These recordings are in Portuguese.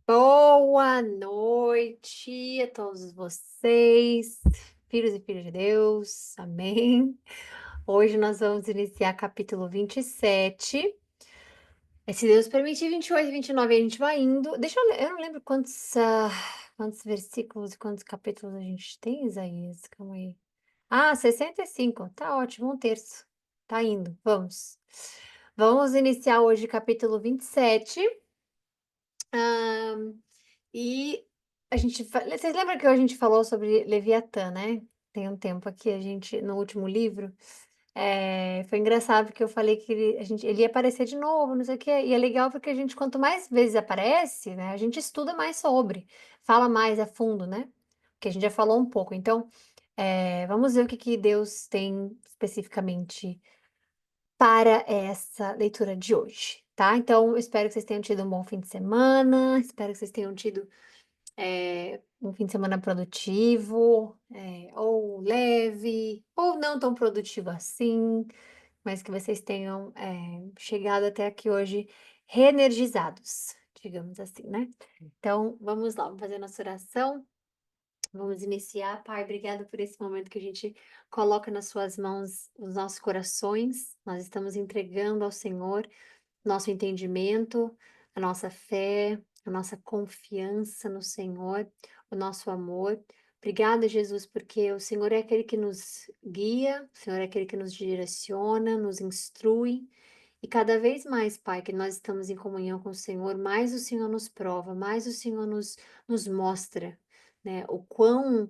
Boa noite a todos vocês, filhos e filhas de Deus, amém. Hoje nós vamos iniciar capítulo 27. Se Deus permitir, 28, 29 a gente vai indo. Deixa eu ler, eu não lembro quantos versículos e quantos capítulos a gente tem, Isaías. Calma aí. 65, tá ótimo, um terço. Tá indo, vamos. Vamos iniciar hoje capítulo 27. Ah, E vocês lembram que a gente falou sobre Leviatã, né? Tem um tempo aqui, a gente no último livro, foi engraçado porque eu falei que ele ia aparecer de novo, não sei o quê, e é legal porque a gente quanto mais vezes aparece, né, a gente estuda mais sobre, fala mais a fundo, né, porque a gente já falou um pouco. Então, vamos ver o que que Deus tem especificamente para essa leitura de hoje, tá? Então, eu espero que vocês tenham tido um bom fim de semana, espero que vocês tenham tido um fim de semana produtivo, ou leve, ou não tão produtivo assim, mas que vocês tenham, chegado até aqui hoje reenergizados, digamos assim, né. Então, vamos lá, vamos fazer nossa oração, vamos iniciar. Pai, obrigada por esse momento que a gente coloca nas suas mãos os nossos corações, nós estamos entregando ao Senhor nosso entendimento, a nossa fé, a nossa confiança no Senhor, o nosso amor. Obrigada, Jesus, porque o Senhor é aquele que nos guia, o Senhor é aquele que nos direciona, nos instrui. E cada vez mais, Pai, que nós estamos em comunhão com o Senhor, mais o Senhor nos prova, mais o Senhor nos mostra, né, o quão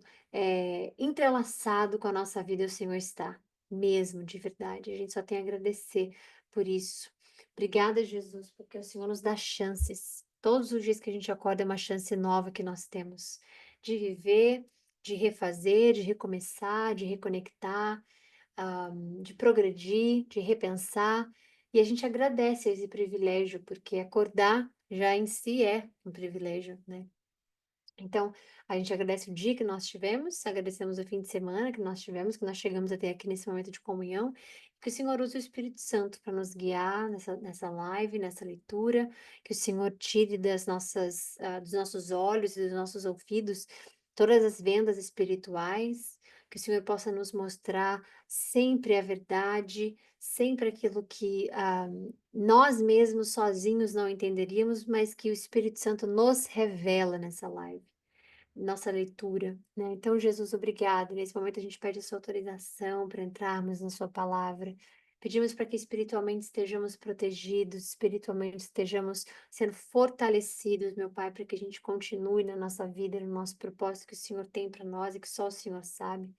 entrelaçado com a nossa vida o Senhor está, mesmo, de verdade. A gente só tem a agradecer por isso. Obrigada, Jesus, porque o Senhor nos dá chances. Todos os dias que a gente acorda é uma chance nova que nós temos de viver, de refazer, de recomeçar, de reconectar, de progredir, de repensar. E a gente agradece esse privilégio, porque acordar já em si é um privilégio, né? Então, a gente agradece o dia que nós tivemos, agradecemos o fim de semana que nós tivemos, que nós chegamos até aqui nesse momento de comunhão, que o Senhor use o Espírito Santo para nos guiar nessa live, nessa leitura, que o Senhor tire dos nossos olhos e dos nossos ouvidos todas as vendas espirituais, que o Senhor possa nos mostrar sempre a verdade, sempre aquilo que nós mesmos sozinhos não entenderíamos, mas que o Espírito Santo nos revela nessa live, nossa leitura, né. Então, Jesus, obrigado. Nesse momento a gente pede a sua autorização para entrarmos na sua palavra. Pedimos para que espiritualmente estejamos protegidos, espiritualmente estejamos sendo fortalecidos, meu Pai, para que a gente continue na nossa vida, no nosso propósito que o Senhor tem para nós e que só o Senhor sabe.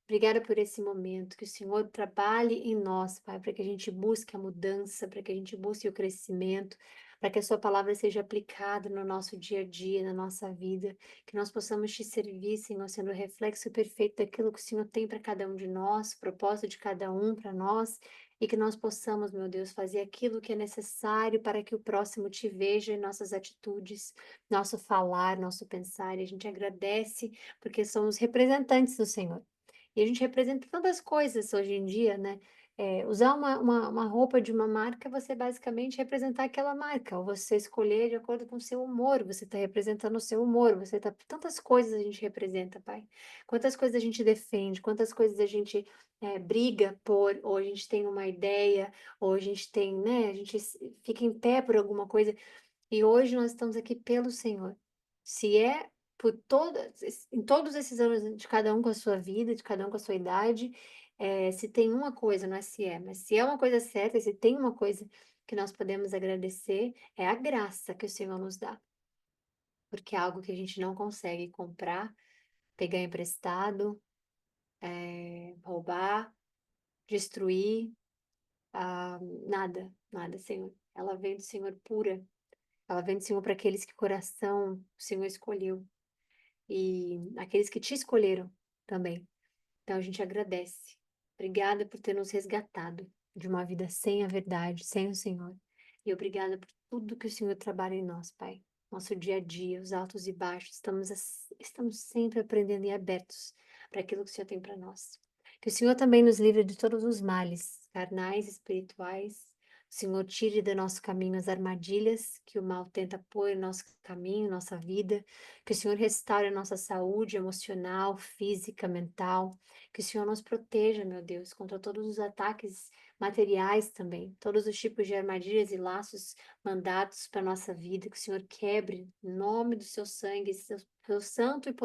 Obrigada por esse momento, que o Senhor trabalhe em nós, Pai, para que a gente busque a mudança, para que a gente busque o crescimento, para que a Sua palavra seja aplicada no nosso dia a dia, na nossa vida, que nós possamos te servir, Senhor, sendo o reflexo perfeito daquilo que o Senhor tem para cada um de nós, o propósito de cada um para nós, e que nós possamos, meu Deus, fazer aquilo que é necessário para que o próximo te veja em nossas atitudes, nosso falar, nosso pensar, e a gente agradece porque somos representantes do Senhor. E a gente representa tantas coisas hoje em dia, né, usar uma roupa de uma marca, você basicamente representar aquela marca, ou você escolher de acordo com o seu humor, você está representando o seu humor, você está tantas coisas a gente representa, Pai. Quantas coisas a gente defende, quantas coisas a gente, briga por, ou a gente tem uma ideia, ou a gente tem, né, a gente fica em pé por alguma coisa. E hoje nós estamos aqui pelo Senhor. Se é por em todos esses anos de cada um com a sua vida, de cada um com a sua idade, se tem uma coisa, não é se é, mas se é uma coisa certa, se tem uma coisa que nós podemos agradecer, é a graça que o Senhor nos dá, porque é algo que a gente não consegue comprar, pegar emprestado, roubar, destruir, nada, nada, Senhor. Ela vem do Senhor pura, ela vem do Senhor para aqueles que coração o Senhor escolheu. E aqueles que te escolheram também. Então a gente agradece. Obrigada por ter nos resgatado de uma vida sem a verdade, sem o Senhor. E obrigada por tudo que o Senhor trabalha em nós, Pai. Nosso dia a dia, os altos e baixos, estamos sempre aprendendo e abertos para aquilo que o Senhor tem para nós. Que o Senhor também nos livre de todos os males, carnais, espirituais, Senhor tire do nosso caminho as armadilhas que o mal tenta pôr em nosso caminho, nossa vida. Que o Senhor restaure a nossa saúde emocional, física, mental. Que o Senhor nos proteja, meu Deus, contra todos os ataques materiais também, todos os tipos de armadilhas e laços mandados para nossa vida. Que o Senhor quebre, em nome do seu sangue, seu santo e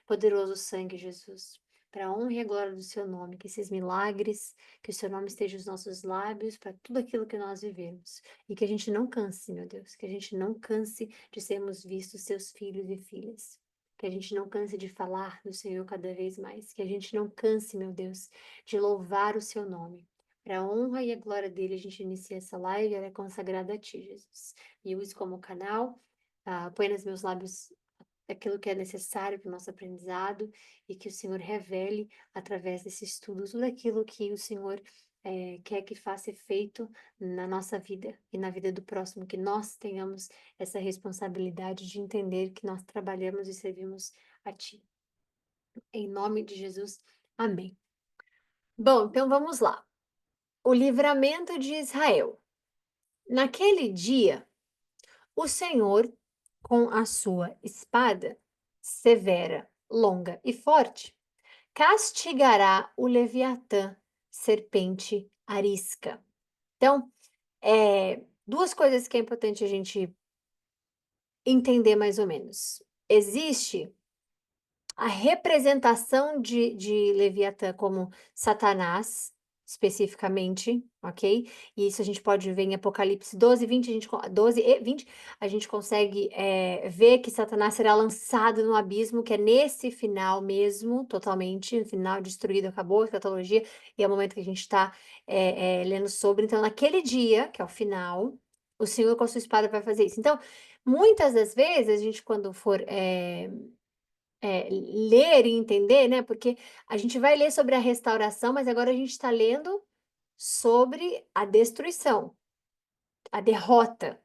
poderoso sangue, Jesus. Para a honra e a glória do seu nome, que esses milagres, que o seu nome esteja nos nossos lábios para tudo aquilo que nós vivemos. E que a gente não canse, meu Deus, que a gente não canse de sermos vistos seus filhos e filhas. Que a gente não canse de falar do Senhor cada vez mais. Que a gente não canse, meu Deus, de louvar o seu nome. Para a honra e a glória dele, a gente inicia essa live, ela é consagrada a ti, Jesus. Me use como canal, põe nos meus lábios aquilo que é necessário para o nosso aprendizado e que o Senhor revele através desses estudos tudo aquilo que o Senhor quer que faça efeito na nossa vida e na vida do próximo, que nós tenhamos essa responsabilidade de entender que nós trabalhamos e servimos a Ti. Em nome de Jesus, amém. Bom, então vamos lá. O livramento de Israel. Naquele dia, o Senhor, com a sua espada severa, longa e forte, castigará o Leviatã, serpente arisca. Então, duas coisas que é importante a gente entender mais ou menos. Existe a representação de Leviatã como Satanás, especificamente, ok? E isso a gente pode ver em Apocalipse 12, 20, 12 e 20, a gente consegue ver que Satanás será lançado no abismo, que é nesse final mesmo, totalmente, final destruído, acabou a escatologia, e é o momento que a gente está lendo sobre. Então, naquele dia, que é o final, o Senhor com a sua espada vai fazer isso. Então, muitas das vezes, a gente quando for ler e entender, né, porque a gente vai ler sobre a restauração, mas agora a gente está lendo sobre a destruição, a derrota,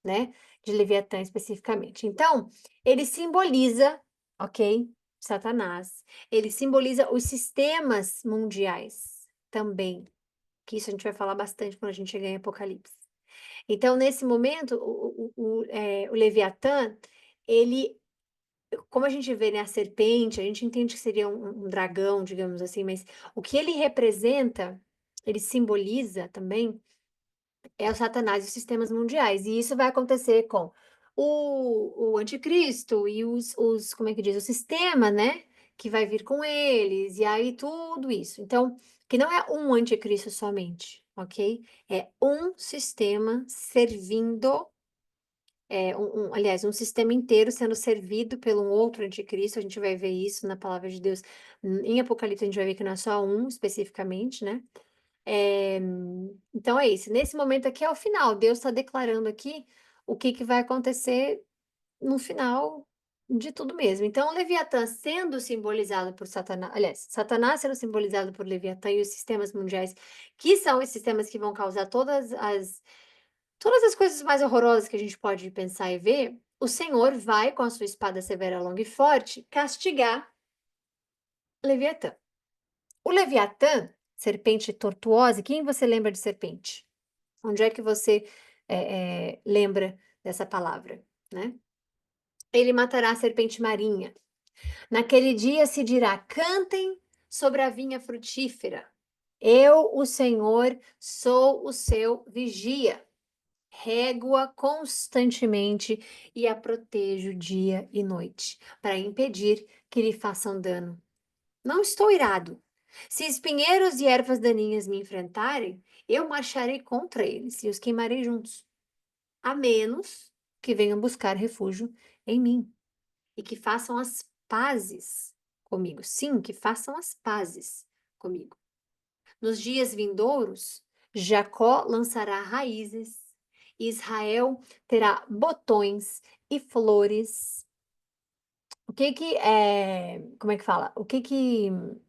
né, de Leviatã especificamente. Então, ele simboliza, ok, Satanás, ele simboliza os sistemas mundiais também, que isso a gente vai falar bastante quando a gente chegar em Apocalipse. Então, nesse momento, o Leviatã, ele como a gente vê, né, a serpente, a gente entende que seria um dragão, digamos assim, mas o que ele representa, ele simboliza também, é o Satanás e os sistemas mundiais. E isso vai acontecer com o anticristo e como é que diz? O sistema, né? Que vai vir com eles, e aí tudo isso. Então, que não é um anticristo somente, ok? É um sistema servindo aliás, um sistema inteiro sendo servido pelo um outro anticristo, a gente vai ver isso na palavra de Deus. Em Apocalipse, a gente vai ver que não é só um especificamente, né? Eh, então é isso. Nesse momento aqui é o final. Deus está declarando aqui o que que vai acontecer no final de tudo mesmo. Então, o Leviatã sendo simbolizado por Satanás, aliás, Satanás sendo simbolizado por Leviatã e os sistemas mundiais, que são os sistemas que vão causar todas as coisas mais horrorosas que a gente pode pensar e ver, o Senhor vai, com a sua espada severa, longa e forte, castigar Leviatã. O Leviatã, serpente tortuosa, quem você lembra de serpente? Onde é que você lembra dessa palavra, né? Ele matará a serpente marinha. Naquele dia se dirá: cantem sobre a vinha frutífera. Eu, o Senhor, sou o seu vigia. Rego-a constantemente e a protejo dia e noite, para impedir que lhe façam dano. Não estou irado. Se espinheiros e ervas daninhas me enfrentarem, eu marcharei contra eles e os queimarei juntos, a menos que venham buscar refúgio em mim e que façam as pazes comigo. Sim, que façam as pazes comigo. Nos dias vindouros, Jacó lançará raízes, Israel terá botões e flores. O que que é, como é que fala? O que que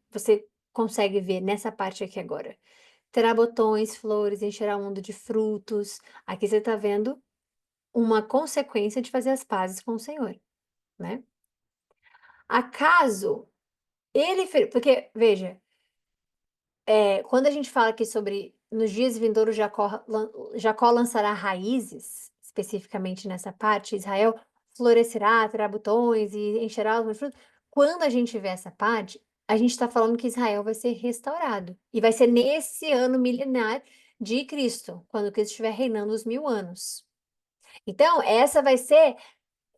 você consegue ver nessa parte aqui agora? Terá botões, flores, encherá o mundo de frutos. Aqui você está vendo uma consequência de fazer as pazes com o Senhor, né? Acaso porque veja, quando a gente fala aqui sobre nos dias vindouros Jacó lançará raízes, especificamente nessa parte, Israel florescerá, terá botões e encherá os meus frutos. Quando a gente vê essa parte, a gente está falando que Israel vai ser restaurado. E vai ser nesse ano milenar de Cristo, quando Cristo estiver reinando os 1000 anos. Então, essa vai ser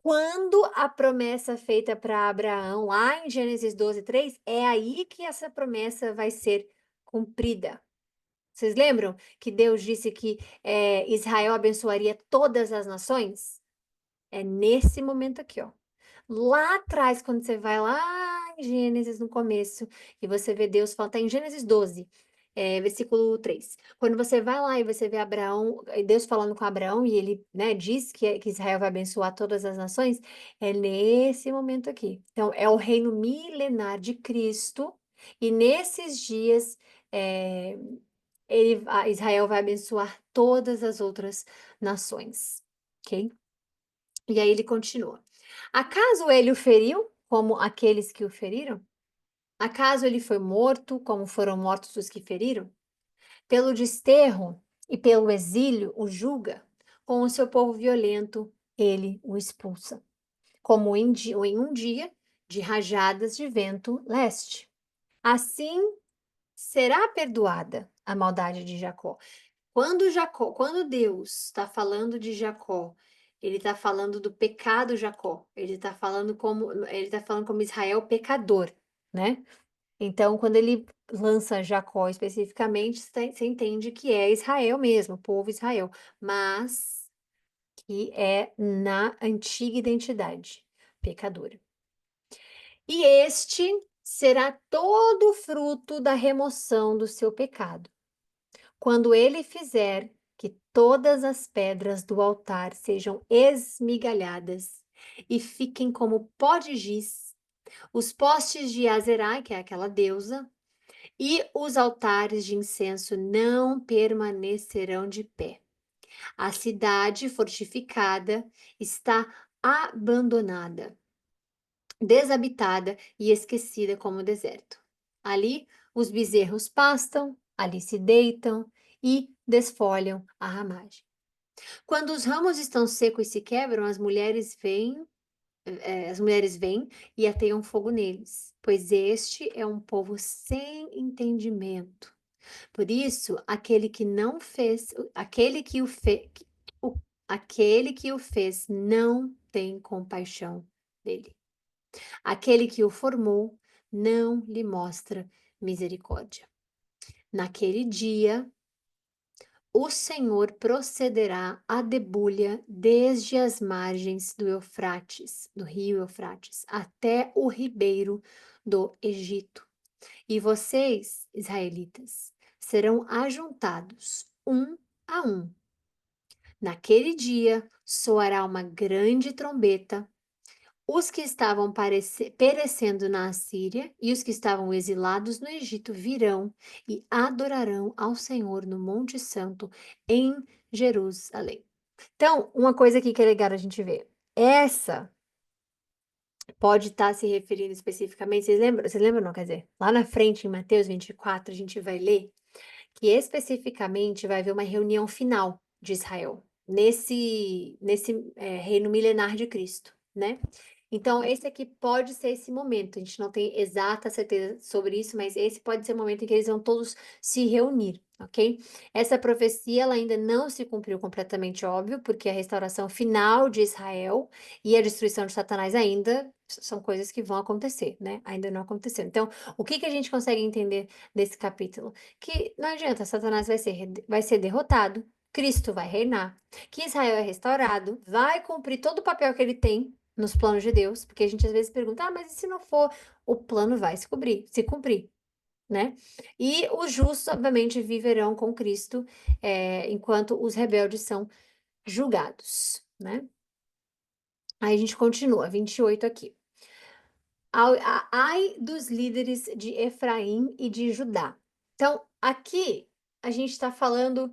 quando a promessa feita para Abraão, lá em Gênesis 12:3, é aí que essa promessa vai ser cumprida. Vocês lembram que Deus disse que Israel abençoaria todas as nações? É nesse momento aqui, ó. Lá atrás, quando você vai lá em Gênesis, no começo, e você vê Deus falando, tá em Gênesis 12, versículo 3. Quando você vai lá e você vê Abraão, Deus falando com Abraão, e ele, né, diz que Israel vai abençoar todas as nações, é nesse momento aqui. Então, é o reino milenar de Cristo, e nesses dias, eh, Israel vai abençoar todas as outras nações, ok? E aí ele continua. Acaso ele o feriu, como aqueles que o feriram? Acaso ele foi morto, como foram mortos os que feriram? Pelo desterro e pelo exílio o julga, com o seu povo violento ele o expulsa, como em um dia de rajadas de vento leste. Assim será perdoada a maldade de Jacó. Quando Deus está falando de Jacó, ele está falando do pecado Jacó. Ele está falando como Israel pecador, né? Então, quando ele lança Jacó especificamente, você entende que é Israel mesmo, o povo Israel, mas que é na antiga identidade pecadora. E este será todo fruto da remoção do seu pecado. Quando ele fizer que todas as pedras do altar sejam esmigalhadas e fiquem como pó de giz, os postes de Azerá, que é aquela deusa, e os altares de incenso não permanecerão de pé. A cidade fortificada está abandonada, desabitada e esquecida como deserto. Ali os bezerros pastam, ali se deitam e desfolham a ramagem. Quando os ramos estão secos e se quebram, as mulheres vêm e ateiam fogo neles, pois este é um povo sem entendimento. Por isso, aquele que o fez não tem compaixão dele. Aquele que o formou não lhe mostra misericórdia. Naquele dia, o Senhor procederá à debulha desde as margens do rio Eufrates, até o ribeiro do Egito. E vocês, israelitas, serão ajuntados um a um. Naquele dia soará uma grande trombeta. Os que estavam perecendo na Assíria e os que estavam exilados no Egito virão e adorarão ao Senhor no Monte Santo em Jerusalém. Então, uma coisa aqui que é legal a gente ver. Essa pode estar se referindo especificamente, vocês lembram não, quer dizer, lá na frente em Mateus 24, a gente vai ler que especificamente vai haver uma reunião final de Israel, nesse reino milenar de Cristo, né. Então esse aqui pode ser esse momento, a gente não tem exata certeza sobre isso, mas esse pode ser o momento em que eles vão todos se reunir, ok. Essa profecia ela ainda não se cumpriu completamente, óbvio, porque a restauração final de Israel e a destruição de Satanás ainda são coisas que vão acontecer, né, ainda não aconteceu. Então, o que que a gente consegue entender desse capítulo? Que não adianta, Satanás vai ser derrotado, Cristo vai reinar, que Israel é restaurado, vai cumprir todo o papel que ele tem nos planos de Deus, porque a gente às vezes pergunta, mas e se não for? O plano vai se cumprir, né? E os justos, obviamente, viverão com Cristo, enquanto os rebeldes são julgados, né? Aí a gente continua, 28 aqui. Ai dos líderes de Efraim e de Judá. Então, aqui a gente está falando,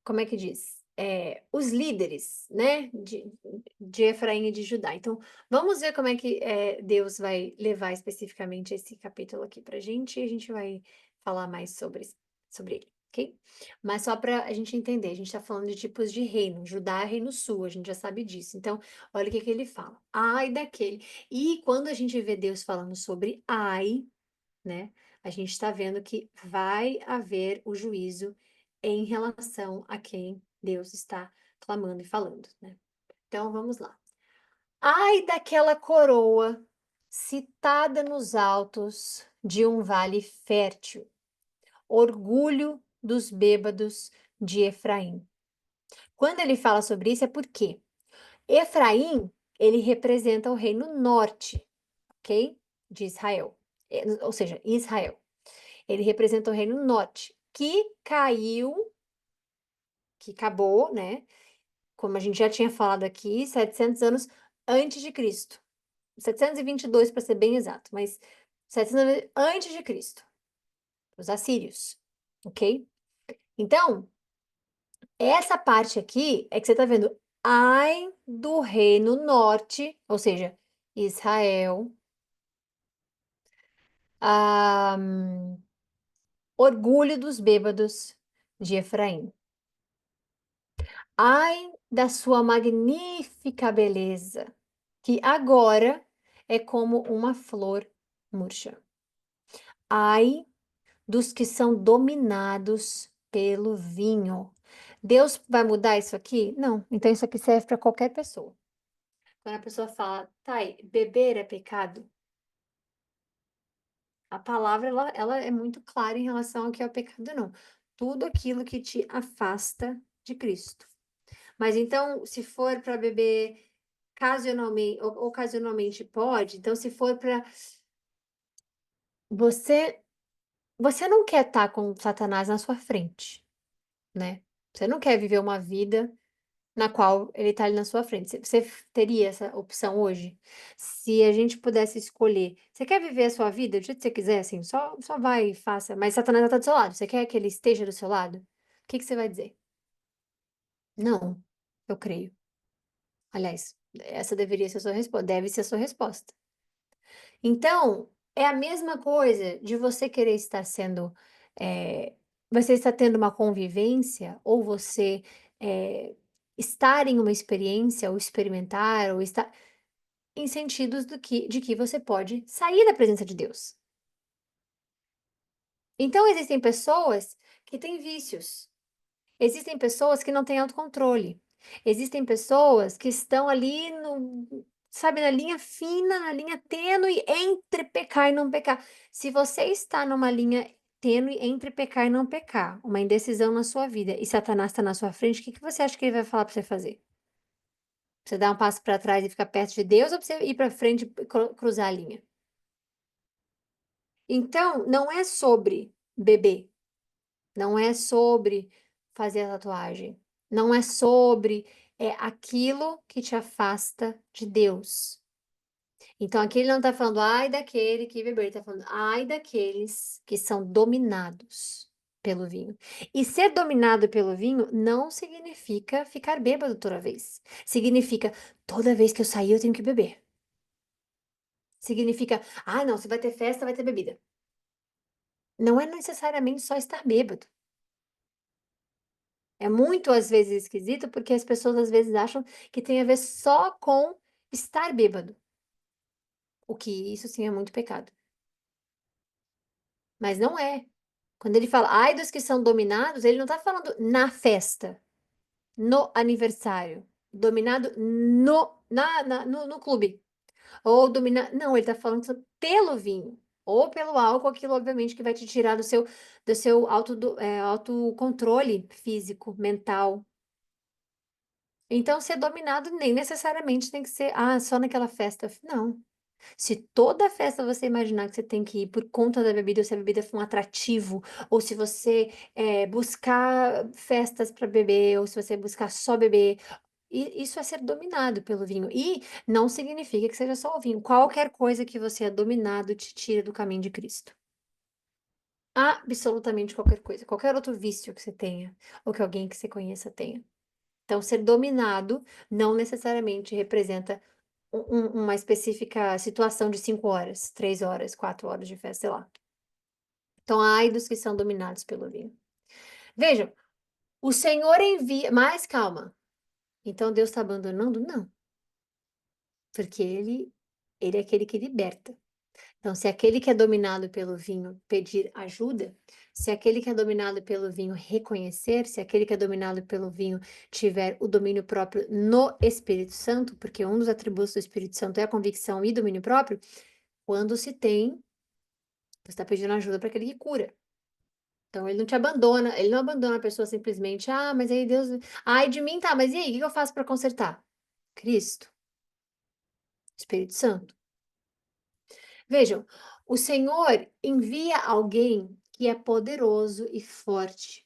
como é que diz? Os líderes, né, de Efraim e de Judá. Então, vamos ver como é que Deus vai levar especificamente esse capítulo aqui para a gente vai falar mais sobre ele, ok? Mas só para a gente entender, a gente está falando de tipos de reino. Judá é reino sul, a gente já sabe disso. Então, olha o que que ele fala. Ai daquele. E quando a gente vê Deus falando sobre ai, né? A gente está vendo que vai haver o juízo em relação a quem Deus está clamando e falando, né? Então, vamos lá. Ai daquela coroa citada nos altos de um vale fértil, orgulho dos bêbados de Efraim. Quando ele fala sobre isso é porque Efraim, ele representa o reino norte, ok? De Israel. Ou seja, Israel. Ele representa o reino norte, que caiu, que acabou, né? Como a gente já tinha falado aqui, 700 anos antes de Cristo. 722 para ser bem exato, mas 700 anos antes de Cristo. Os assírios, ok? Então, essa parte aqui é que você está vendo, ai do reino norte, ou seja, Israel, ah, orgulho dos bêbados de Efraim. Ai da sua magnífica beleza, que agora é como uma flor murcha. Ai dos que são dominados pelo vinho. Deus vai mudar isso aqui? Não. Então isso aqui serve para qualquer pessoa. Quando a pessoa fala, Thay, beber é pecado, a palavra ela é muito clara em relação ao que é o pecado, não. Tudo aquilo que te afasta de Cristo. Mas então, se for para beber ocasionalmente pode. Então, se for para você, você não quer estar com Satanás na sua frente, né? Você não quer viver uma vida na qual ele está ali na sua frente. Você teria essa opção hoje? Se a gente pudesse escolher, você quer viver a sua vida do jeito que você quiser, assim, só vai e faça, mas Satanás está do seu lado. Você quer que ele esteja do seu lado? O que que você vai dizer? Não, eu creio. Aliás, essa deveria ser a sua resposta, deve ser a sua resposta. Então, é a mesma coisa de você querer estar sendo, eh, você está tendo uma convivência ou você, eh, estar em uma experiência ou experimentar ou estar em sentidos do que de que você pode sair da presença de Deus. Então existem pessoas que têm vícios. Existem pessoas que não têm autocontrole. Existem pessoas que estão ali no sabe, na linha fina, na linha tênue entre pecar e não pecar. Se você está numa linha tênue entre pecar e não pecar, uma indecisão na sua vida e Satanás está na sua frente, o que que você acha que ele vai falar para você fazer? Pra você dar um passo para trás e ficar perto de Deus ou para você ir para frente e cruzar a linha? Então, não é sobre beber. Não é sobre fazer a tatuagem, não é sobre, é aquilo que te afasta de Deus. Então aqui ele não está falando: "Ai daquele que beber", ele está falando: "Ai daqueles que são dominados pelo vinho". E ser dominado pelo vinho não significa ficar bêbado toda vez, significa: "Toda vez que eu sair eu tenho que beber". Significa: "Ah não, se vai ter festa, vai ter bebida". Não é necessariamente só estar bêbado. É muito, às vezes, esquisito, porque as pessoas, às vezes, acham que tem a ver só com estar bêbado, o que isso sim é muito pecado, mas não é. Quando ele fala: "Ai dos que são dominados", ele não está falando na festa, no aniversário, dominado no clube, ou domina não, ele está falando pelo vinho, ou pelo álcool, aquilo obviamente que vai te tirar do seu autocontrole físico, mental. Então, ser dominado nem necessariamente tem que ser, só naquela festa. Não. Se toda festa você imaginar que você tem que ir por conta da bebida, ou se a bebida for um atrativo, ou se você buscar festas para beber, ou se você buscar só beber, isso é ser dominado pelo vinho. E não significa que seja só o vinho. Qualquer coisa que você é dominado te tira do caminho de Cristo. Absolutamente qualquer coisa. Qualquer outro vício que você tenha, ou que alguém que você conheça tenha. Então, ser dominado não necessariamente representa uma específica situação de 5 horas, 3 horas, 4 horas de festa, sei lá. Então, ai dos que são dominados pelo vinho. Vejam, o Senhor envia. Mas calma. Então Deus está abandonando? Não, porque ele é aquele que liberta. Então, se aquele que é dominado pelo vinho pedir ajuda, se aquele que é dominado pelo vinho reconhecer, se aquele que é dominado pelo vinho tiver o domínio próprio no Espírito Santo, porque um dos atributos do Espírito Santo é a convicção e domínio próprio, quando se tem, você está pedindo ajuda para aquele que cura. Então, ele não te abandona, ele não abandona a pessoa simplesmente, ah, mas aí Deus, ai de mim, tá, mas e aí, o que eu faço para consertar? Cristo, Espírito Santo. Vejam, o Senhor envia alguém que é poderoso e forte,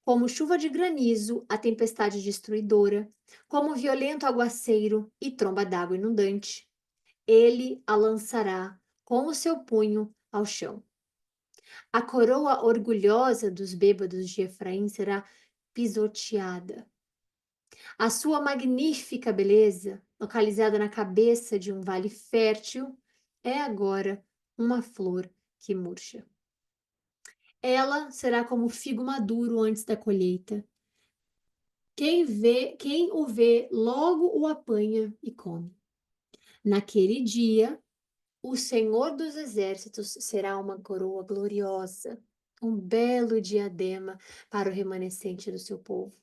como chuva de granizo, a tempestade destruidora, como violento aguaceiro e tromba d'água inundante. Ele a lançará com o seu punho ao chão. A coroa orgulhosa dos bêbados de Efraim será pisoteada. A sua magnífica beleza, localizada na cabeça de um vale fértil, é agora uma flor que murcha. Ela será como figo maduro antes da colheita. Quem o vê, logo o apanha e come. Naquele dia, o Senhor dos Exércitos será uma coroa gloriosa, um belo diadema para o remanescente do seu povo.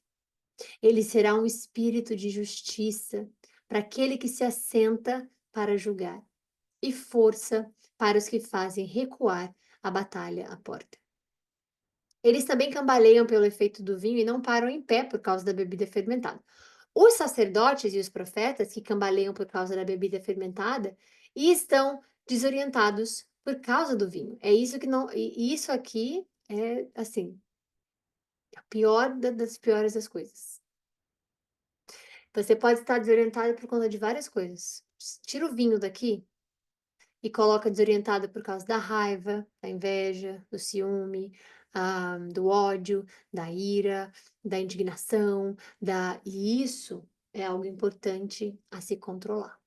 Ele será um espírito de justiça para aquele que se assenta para julgar, e força para os que fazem recuar a batalha à porta. Eles também cambaleiam pelo efeito do vinho e não param em pé por causa da bebida fermentada. Os sacerdotes e os profetas que cambaleiam por causa da bebida fermentada e estão desorientados por causa do vinho. É isso que não, e isso aqui é assim, a pior das piores das coisas. Você pode estar desorientado por conta de várias coisas. Tira o vinho daqui e coloca desorientado por causa da raiva, da inveja, do ciúme, do ódio, da ira, da indignação, e isso é algo importante a se controlar.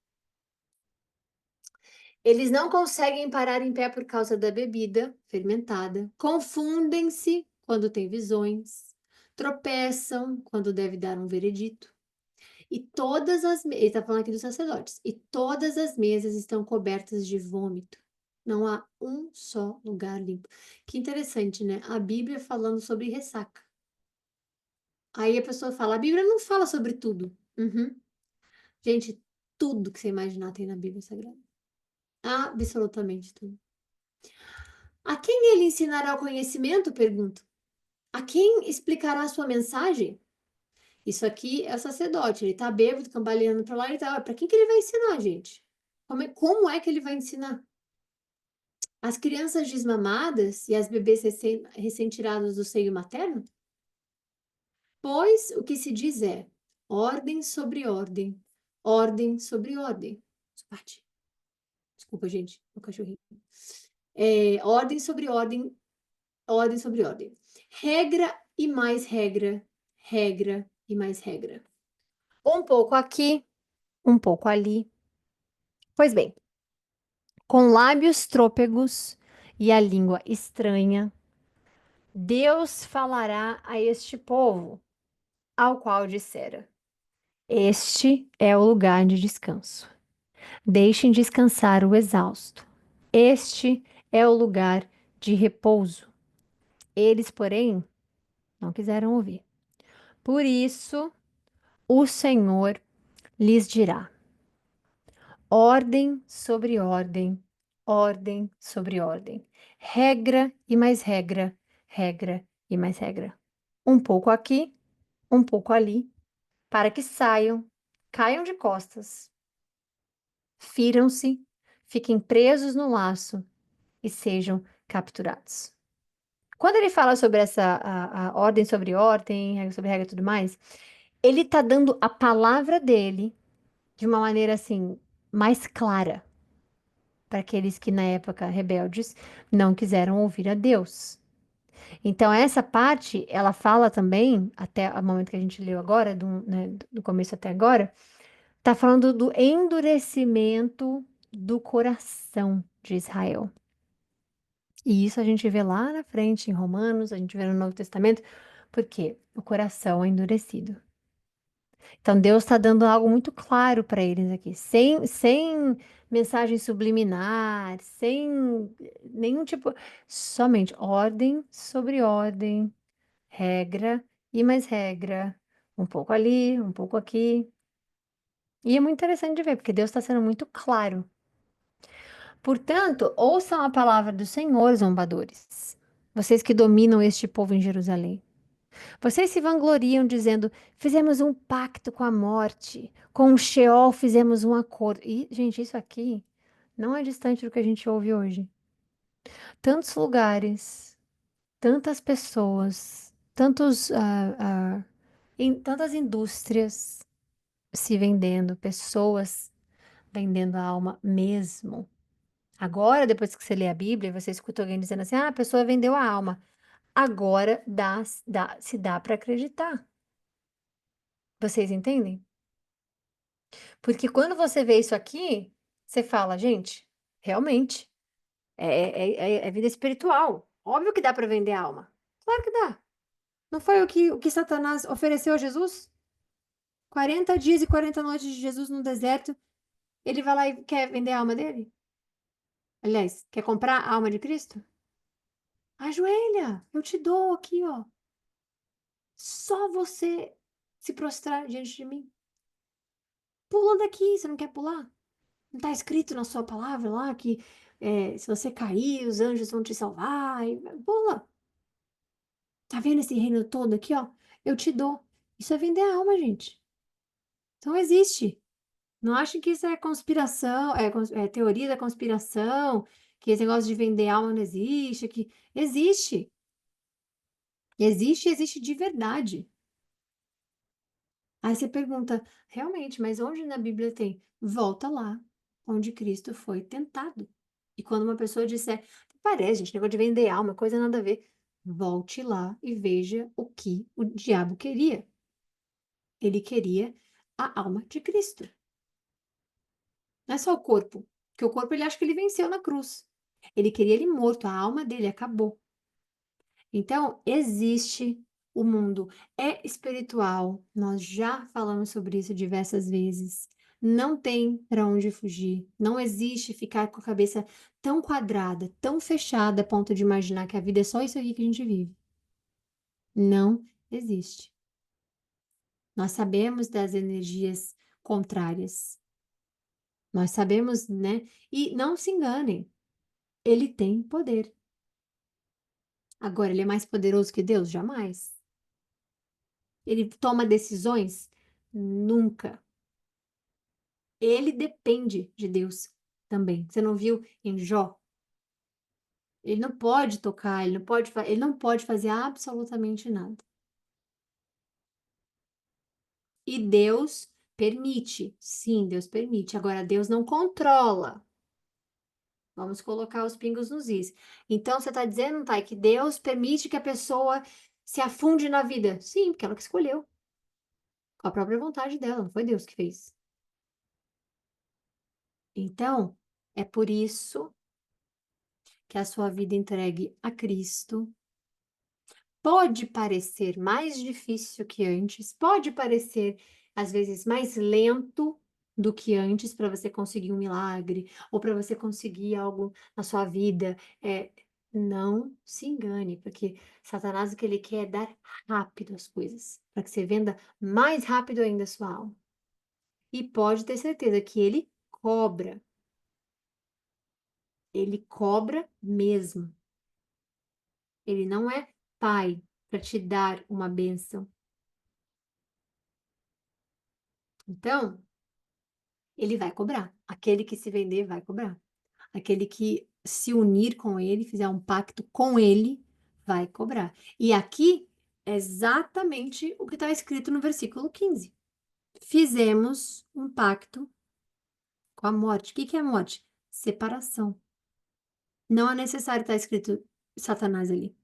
Eles não conseguem parar em pé por causa da bebida fermentada, confundem-se quando têm visões, tropeçam quando deve dar um veredito. Ele está falando aqui dos sacerdotes, e todas as mesas estão cobertas de vômito. Não há um só lugar limpo. Que interessante, né? A Bíblia falando sobre ressaca. Aí a pessoa fala, a Bíblia não fala sobre tudo. Uhum. Gente, tudo que você imaginar tem na Bíblia Sagrada. Absolutamente tudo. A quem ele ensinará o conhecimento? Pergunto. A quem explicará a sua mensagem? Isso aqui é o sacerdote, ele tá bêbado, cambaleando pra lá, ele tá, pra quem que ele vai ensinar, gente? Como é que ele vai ensinar? As crianças desmamadas e as bebês recém-tiradas do seio materno? Pois o que se diz é ordem sobre ordem, ordem sobre ordem. Bate. Desculpa, gente, o cachorrinho. Ordem sobre ordem, ordem sobre ordem. Regra e mais regra, regra e mais regra. Um pouco aqui, um pouco ali. Pois bem, com lábios trôpegos e a língua estranha, Deus falará a este povo, ao qual dissera: Este é o lugar de descanso. Deixem descansar o exausto. Este é o lugar de repouso. Eles, porém, não quiseram ouvir. Por isso, o Senhor lhes dirá: ordem sobre ordem, ordem sobre ordem, regra e mais regra, regra e mais regra. Um pouco aqui, um pouco ali, para que saiam, caiam de costas, firam-se, fiquem presos no laço e sejam capturados. Quando ele fala sobre essa a ordem sobre ordem, regra sobre regra e tudo mais, ele está dando a palavra dele de uma maneira assim mais clara para aqueles que na época rebeldes não quiseram ouvir a Deus. Então essa parte ela fala também até o momento que a gente leu agora, do começo até agora, está falando do endurecimento do coração de Israel. E isso a gente vê lá na frente em Romanos, a gente vê no Novo Testamento, porque o coração é endurecido. Então Deus está dando algo muito claro para eles aqui, sem mensagem subliminar, sem nenhum tipo, somente ordem, regra e mais regra, um pouco ali, um pouco aqui. E é muito interessante de ver, porque Deus está sendo muito claro. Portanto, ouçam a palavra do Senhor, zombadores, vocês que dominam este povo em Jerusalém. Vocês se vangloriam dizendo: fizemos um pacto com a morte, com o Sheol fizemos um acordo. E, gente, isso aqui não é distante do que a gente ouve hoje. Tantos lugares, tantas pessoas, tantas indústrias se vendendo, pessoas vendendo a alma mesmo. Agora, depois que você lê a Bíblia, você escuta alguém dizendo assim: ah, a pessoa vendeu a alma. Agora se dá para acreditar. Vocês entendem? Porque quando você vê isso aqui, você fala, gente, realmente, é vida espiritual. Óbvio que dá para vender alma. Claro que dá. Não foi o que Satanás ofereceu a Jesus? 40 dias e 40 noites de Jesus no deserto. Ele vai lá e quer vender a alma dele? Aliás, quer comprar a alma de Cristo? Ajoelha, eu te dou aqui, ó. Só você se prostrar diante de mim. Pula daqui, você não quer pular? Não está escrito na sua palavra lá que se você cair, os anjos vão te salvar? Pula. Tá vendo esse reino todo aqui, ó? Eu te dou. Isso é vender a alma, gente. Então existe. Não achem que isso é conspiração, é teoria da conspiração, que esse negócio de vender alma não existe, que existe. Existe de verdade. Aí você pergunta, realmente, mas onde na Bíblia tem? Volta lá, onde Cristo foi tentado. E quando uma pessoa disser, parece, gente, negócio de vender alma, coisa nada a ver. Volte lá e veja o que o diabo queria. Ele queria a alma de Cristo. Não é só o corpo, porque o corpo ele acha que ele venceu na cruz. Ele queria ele morto, a alma dele acabou. Então, existe o mundo, é espiritual. Nós já falamos sobre isso diversas vezes. Não tem para onde fugir. Não existe ficar com a cabeça tão quadrada, tão fechada a ponto de imaginar que a vida é só isso aqui que a gente vive. Não existe. Nós sabemos das energias contrárias. Nós sabemos, né? E não se enganem, ele tem poder. Agora, ele é mais poderoso que Deus? Jamais. Ele toma decisões? Nunca. Ele depende de Deus também. Você não viu em Jó? Ele não pode tocar, ele não pode fazer absolutamente nada. E Deus permite. Sim, Deus permite. Agora, Deus não controla. Vamos colocar os pingos nos is. Então, você está dizendo, Thay, que Deus permite que a pessoa se afunde na vida? Sim, porque ela que escolheu. Com a própria vontade dela, não foi Deus que fez. Então, é por isso que a sua vida entregue a Cristo pode parecer mais difícil que antes, pode parecer às vezes mais lento do que antes para você conseguir um milagre ou para você conseguir algo na sua vida. Não se engane, porque Satanás o que ele quer é dar rápido as coisas, para que você venda mais rápido ainda a sua alma. E pode ter certeza que ele cobra mesmo. Ele não é pai para te dar uma bênção. Então, ele vai cobrar. Aquele que se vender vai cobrar. Aquele que se unir com ele, fizer um pacto com ele, vai cobrar. E aqui é exatamente o que está escrito no versículo 15. Fizemos um pacto com a morte. O que que é a morte? Separação. Não é necessário estar escrito Satanás ali.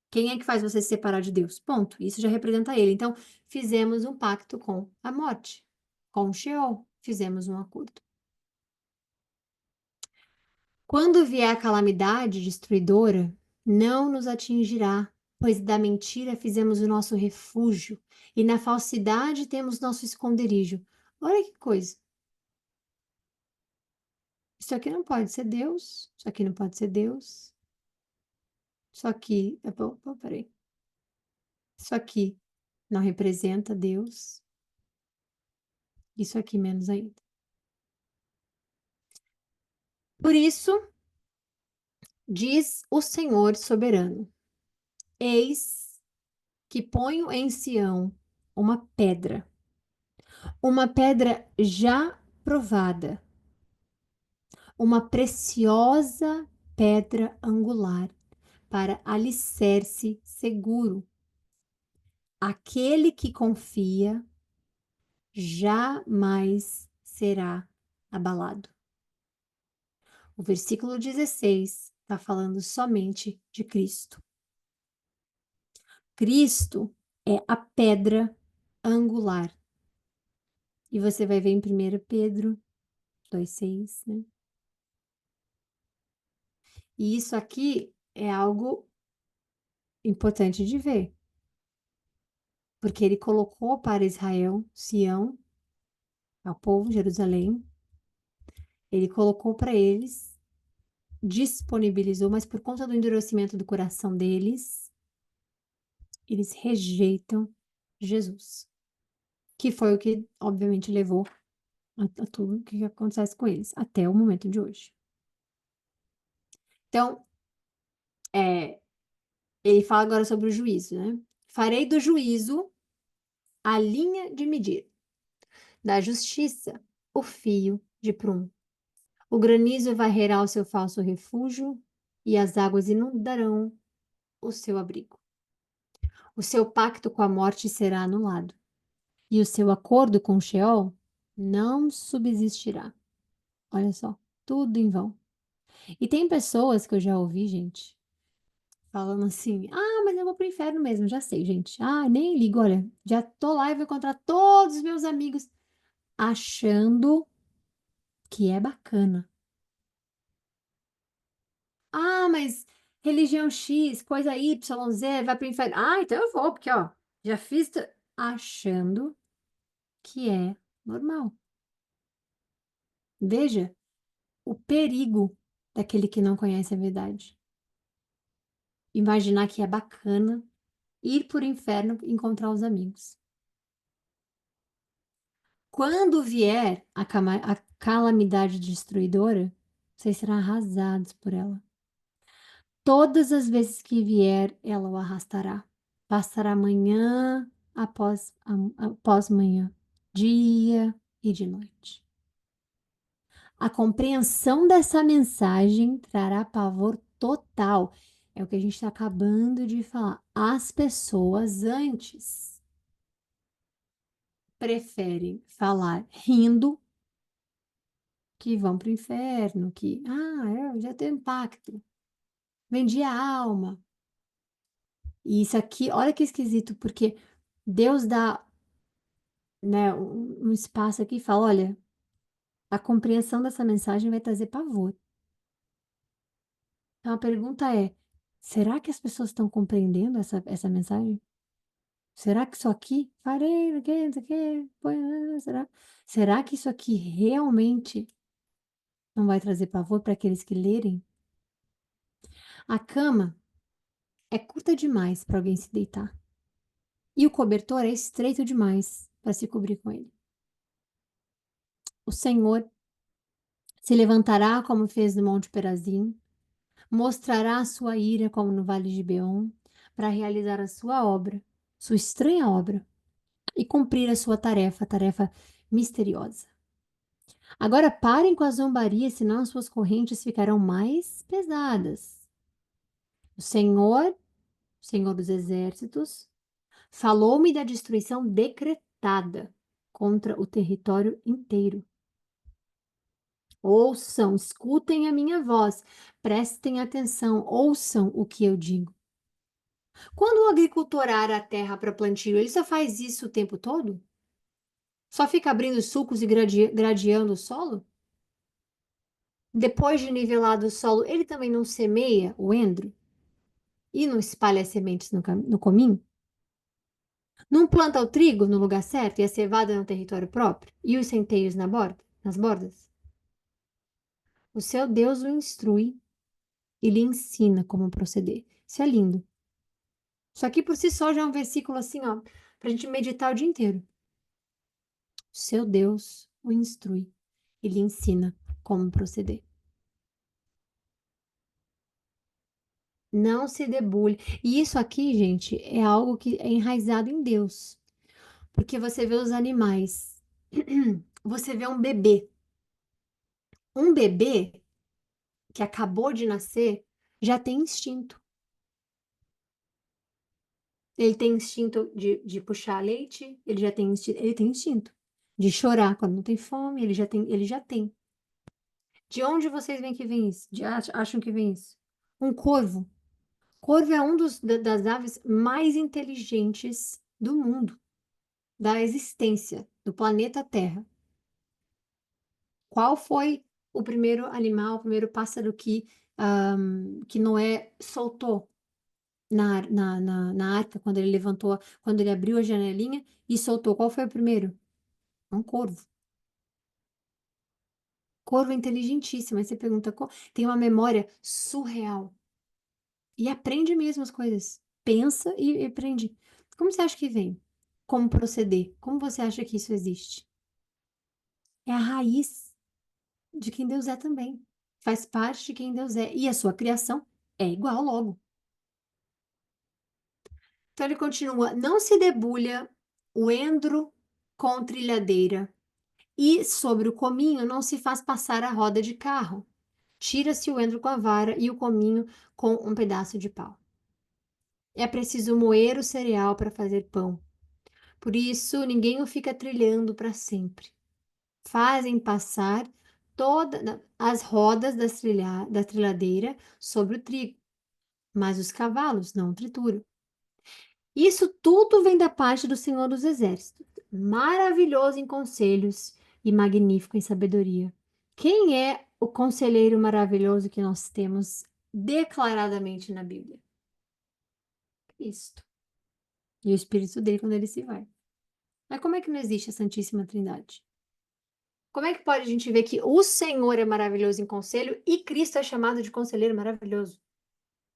Quem é que faz você se separar de Deus? Ponto. Isso já representa ele. Então, fizemos um pacto com a morte, com o Sheol. Fizemos um acordo. Quando vier a calamidade destruidora, não nos atingirá, pois da mentira fizemos o nosso refúgio e na falsidade temos nosso esconderijo. Olha que coisa. Isso aqui não pode ser Deus. Isso aqui não pode ser Deus. Isso aqui. Peraí. Isso aqui não representa Deus. Isso aqui menos ainda. Por isso, diz o Senhor soberano: Eis que ponho em Sião uma pedra já provada, uma preciosa pedra angular para alicerce seguro. Aquele que confia jamais será abalado. O versículo 16 está falando somente de Cristo. Cristo é a pedra angular. E você vai ver em 1 Pedro 2,6, né? E isso aqui é algo importante de ver, porque ele colocou para Israel, Sião, ao povo, Jerusalém, ele colocou para eles, disponibilizou, mas por conta do endurecimento do coração deles, eles rejeitam Jesus, que foi o que, obviamente, levou a tudo o que acontece com eles, até o momento de hoje. Então, ele fala agora sobre o juízo, né? Farei do juízo a linha de medir, da justiça o fio de prumo. O granizo varrerá o seu falso refúgio e as águas inundarão o seu abrigo. O seu pacto com a morte será anulado e o seu acordo com o Sheol não subsistirá. Olha só, tudo em vão. E tem pessoas que eu já ouvi, gente, falando assim: ah, mas eu vou pro inferno mesmo, já sei, gente. Ah, nem ligo, olha, já tô lá e vou encontrar todos os meus amigos, achando que é bacana. Ah, mas religião X, coisa Y, Z, vai pro inferno. Ah, então eu vou, porque, ó, já fiz. Achando que é normal. Veja o perigo daquele que não conhece a verdade. Imaginar que é bacana ir por inferno e encontrar os amigos. Quando vier a calamidade destruidora, vocês serão arrasados por ela. Todas as vezes que vier, ela o arrastará. Passará manhã após manhã, dia e de noite. A compreensão dessa mensagem trará pavor total. É o que a gente está acabando de falar. As pessoas antes preferem falar rindo que vão para o inferno, que, eu já tenho impacto, vendi a alma. E isso aqui, olha que esquisito, porque Deus dá, né, um espaço aqui e fala, olha, a compreensão dessa mensagem vai trazer pavor. Então a pergunta é, será que as pessoas estão compreendendo essa mensagem? Será que isso aqui, farei, não sei o quê, será que isso aqui realmente não vai trazer pavor para aqueles que lerem? A cama é curta demais para alguém se deitar. E o cobertor é estreito demais para se cobrir com ele. O Senhor se levantará como fez no Monte Perazim, mostrará a sua ira como no Vale de Beom, para realizar a sua obra, sua estranha obra, e cumprir a sua tarefa, a tarefa misteriosa. Agora parem com a zombaria, senão as suas correntes ficarão mais pesadas. O Senhor dos Exércitos, falou-me da destruição decretada contra o território inteiro. Ouçam, escutem a minha voz, prestem atenção, ouçam o que eu digo. Quando o agricultor ara a terra para plantio, ele só faz isso o tempo todo? Só fica abrindo sulcos e gradeando o solo? Depois de nivelado o solo, ele também não semeia o endro e não espalha as sementes no cominho? Não planta o trigo no lugar certo e a cevada no território próprio? E os centeios nas bordas? O seu Deus o instrui e lhe ensina como proceder. Isso é lindo. Isso aqui por si só já é um versículo assim, ó, pra gente meditar o dia inteiro. O seu Deus o instrui e lhe ensina como proceder. Não se debulhe. E isso aqui, gente, é algo que é enraizado em Deus. Porque você vê os animais. Você vê um bebê. Um bebê que acabou de nascer já tem instinto. Ele tem instinto de puxar leite, ele tem instinto de chorar quando não tem fome, ele já tem. De onde vocês veem que vem isso? Acham que vem isso? Um corvo. Corvo é das aves mais inteligentes do mundo, da existência, do planeta Terra. Qual foi o primeiro animal, o primeiro pássaro que Noé soltou na arca, quando ele levantou, quando ele abriu a janelinha e soltou? Qual foi o primeiro? Um corvo. Corvo é inteligentíssimo. Aí você pergunta, tem uma memória surreal. E aprende mesmo as coisas. Pensa e aprende. Como você acha que vem? Como proceder? Como você acha que isso existe? É a raiz de quem Deus é também. Faz parte de quem Deus é. E a sua criação é igual logo. Então ele continua: não se debulha o endro com trilhadeira, e sobre o cominho não se faz passar a roda de carro. Tira-se o endro com a vara e o cominho com um pedaço de pau. É preciso moer o cereal para fazer pão. Por isso, ninguém o fica trilhando para sempre. Fazem passar todas as rodas da trilhadeira sobre o trigo, mas os cavalos não trituram. Isso tudo vem da parte do Senhor dos Exércitos, maravilhoso em conselhos e magnífico em sabedoria. Quem é o conselheiro maravilhoso que nós temos declaradamente na Bíblia? Cristo. E o Espírito dele quando ele se vai. Mas como é que não existe a Santíssima Trindade? Como é que pode a gente ver que o Senhor é maravilhoso em conselho e Cristo é chamado de conselheiro maravilhoso?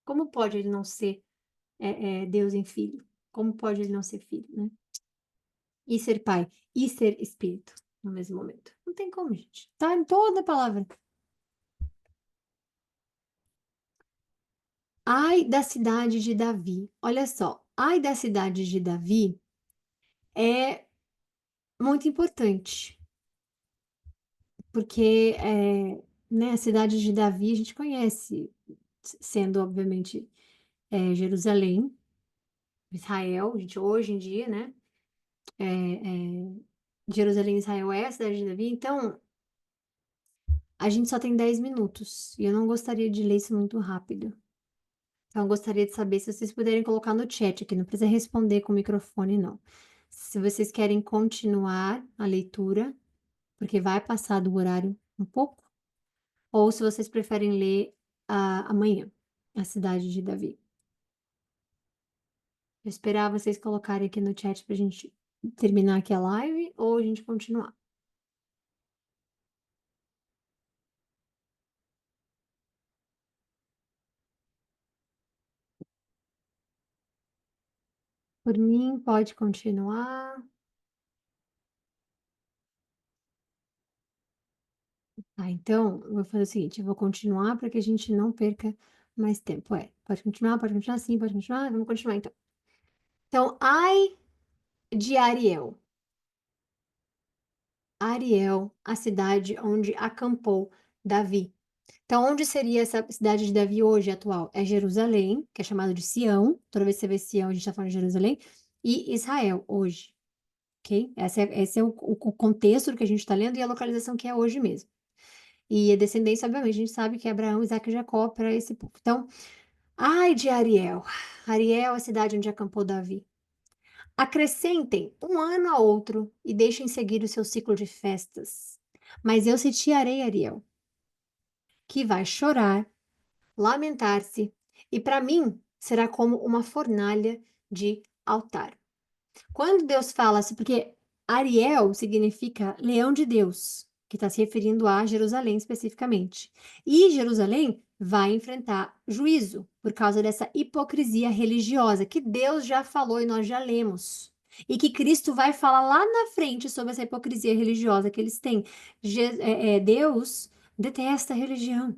Como pode ele não ser Deus em filho? Como pode ele não ser filho, né? E ser pai e ser espírito no mesmo momento. Não tem como, gente. Tá em toda a palavra. Ai da cidade de Davi. Olha só, ai da cidade de Davi é muito importante, porque né, a cidade de Davi a gente conhece, sendo obviamente Jerusalém, Israel, gente, hoje em dia, né? É, é, Jerusalém e Israel é a cidade de Davi, então a gente só tem 10 minutos e eu não gostaria de ler isso muito rápido. Então, eu gostaria de saber se vocês puderem colocar no chat aqui, não precisa responder com o microfone, não. Se vocês querem continuar a leitura, porque vai passar do horário um pouco, ou se vocês preferem ler amanhã, A Cidade de Davi. Eu esperar vocês colocarem aqui no chat pra gente terminar aqui a live ou a gente continuar. Por mim, pode continuar. Então, eu vou fazer o seguinte, eu vou continuar para que a gente não perca mais tempo. Pode continuar sim, pode continuar, vamos continuar então. Então, ai de Ariel. Ariel, a cidade onde acampou Davi. Então, onde seria essa cidade de Davi hoje, atual? É Jerusalém, que é chamado de Sião. Toda vez que você vê Sião, a gente está falando de Jerusalém. E Israel, hoje. Ok? Esse é o contexto do que a gente está lendo e a localização que é hoje mesmo. E a descendência, obviamente, a gente sabe que é Abraão, Isaac e Jacó para esse povo. Então, ai de Ariel. Ariel, a cidade onde acampou Davi. Acrescentem um ano a outro e deixem seguir o seu ciclo de festas. Mas eu sitiarei Ariel. que vai chorar, lamentar-se, e para mim será como uma fornalha de altar. Quando Deus fala assim, porque Ariel significa leão de Deus, que está se referindo a Jerusalém especificamente. E Jerusalém vai enfrentar juízo por causa dessa hipocrisia religiosa que Deus já falou e nós já lemos. E que Cristo vai falar lá na frente sobre essa hipocrisia religiosa que eles têm. Deus detesta a religião.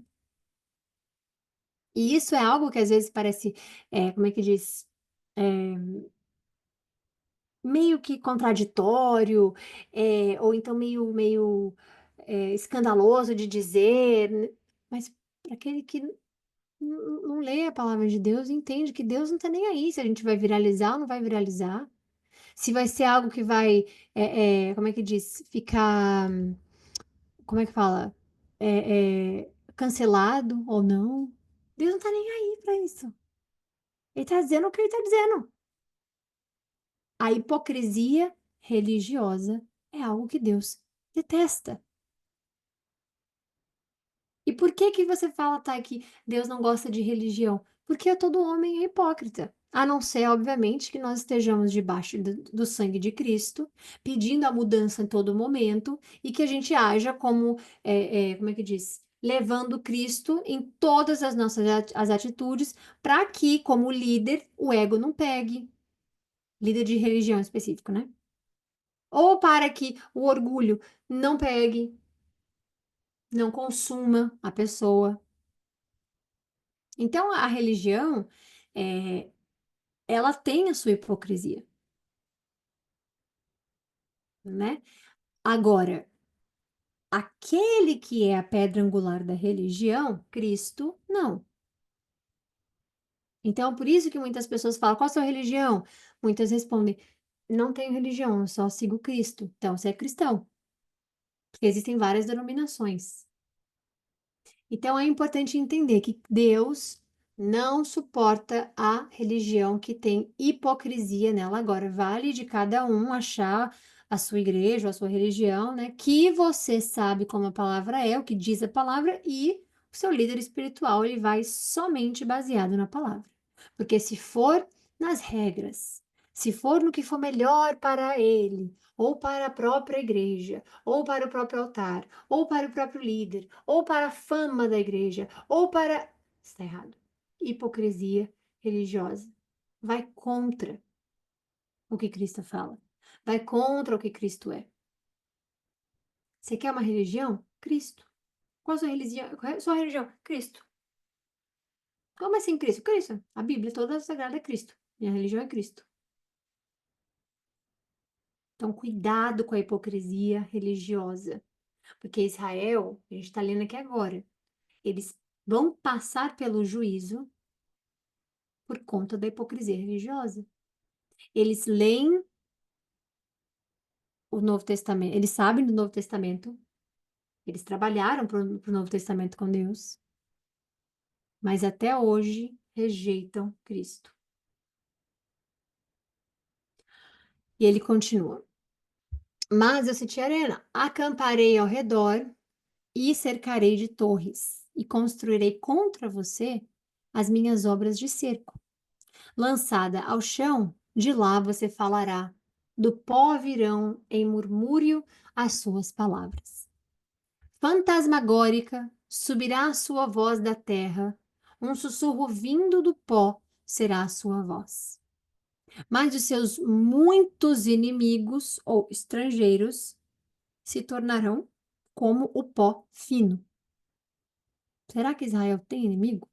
E isso é algo que às vezes parece, como é que diz? É, meio que contraditório, ou então meio escandaloso de dizer, mas para aquele que não lê a palavra de Deus, entende que Deus não está nem aí se a gente vai viralizar ou não vai viralizar, se vai ser algo que vai, como é que diz, ficar, como é que fala, cancelado ou não. Deus não está nem aí para isso. Ele está dizendo o que ele está dizendo. A hipocrisia religiosa é algo que Deus detesta. E por que que você fala, tá, que Deus não gosta de religião? Porque todo homem é hipócrita. A não ser, obviamente, que nós estejamos debaixo do sangue de Cristo, pedindo a mudança em todo momento, e que a gente haja como, como é que diz? Levando Cristo em todas as nossas as atitudes, para que, como líder, o ego não pegue. Líder de religião específico, né? Ou para que o orgulho não pegue, não consuma a pessoa. Então, a religião, é, ela tem a sua hipocrisia, né? Agora, aquele que é a pedra angular da religião, Cristo, não. Então, por isso que muitas pessoas falam, qual a sua religião? Muitas respondem, não tenho religião, eu só sigo Cristo. Então, você é cristão, porque existem várias denominações. Então é importante entender que Deus não suporta a religião que tem hipocrisia nela. Agora, vale de cada um achar a sua igreja, a sua religião, né? Que você sabe como a palavra é, o que diz a palavra, e o seu líder espiritual ele vai somente baseado na palavra. Porque se for nas regras, se for no que for melhor para ele, ou para a própria igreja, ou para o próprio altar, ou para o próprio líder, ou para a fama da igreja, ou para. Está errado. Hipocrisia religiosa. Vai contra o que Cristo fala. Vai contra o que Cristo é. Você quer uma religião? Cristo. Qual a sua religião? Qual é a sua religião? Cristo. Como assim Cristo? Cristo. A Bíblia toda sagrada é Cristo. Minha religião é Cristo. Então, cuidado com a hipocrisia religiosa. Porque Israel, a gente está lendo aqui agora, eles vão passar pelo juízo por conta da hipocrisia religiosa. Eles leem o Novo Testamento, eles sabem do Novo Testamento, eles trabalharam para o Novo Testamento com Deus, mas até hoje rejeitam Cristo. E ele continua: Mas eu se te arena, acamparei ao redor e cercarei de torres, e construirei contra você as minhas obras de cerco. Lançada ao chão, de lá você falará. Do pó virão em murmúrio as suas palavras. Fantasmagórica subirá a sua voz da terra, um sussurro vindo do pó será a sua voz. Mas os seus muitos inimigos ou estrangeiros se tornarão como o pó fino. Será que Israel tem inimigo?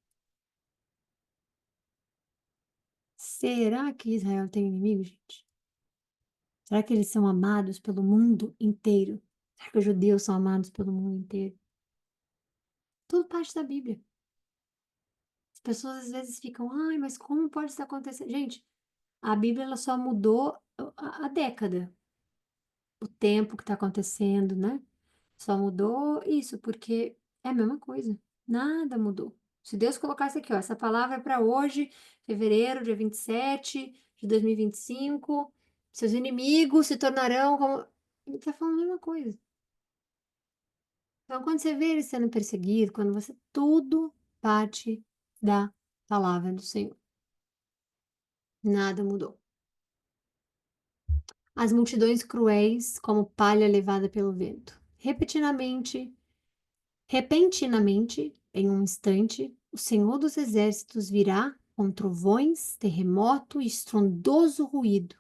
Será que Israel tem inimigo, gente? Será que eles são amados pelo mundo inteiro? Será que os judeus são amados pelo mundo inteiro? Tudo parte da Bíblia. As pessoas às vezes ficam, ai, mas como pode isso acontecer? Gente, a Bíblia ela só mudou a década, o tempo que está acontecendo, né? Só mudou isso, porque é a mesma coisa. Nada mudou. Se Deus colocasse aqui, ó, essa palavra é para hoje, fevereiro, dia 27 de 2025, seus inimigos se tornarão como. Ele está falando a mesma coisa. Então, quando você vê ele sendo perseguido, quando você tudo parte da palavra do Senhor. Nada mudou. As multidões cruéis, como palha levada pelo vento. Repentinamente, em um instante, o Senhor dos Exércitos virá com trovões, terremoto e estrondoso ruído,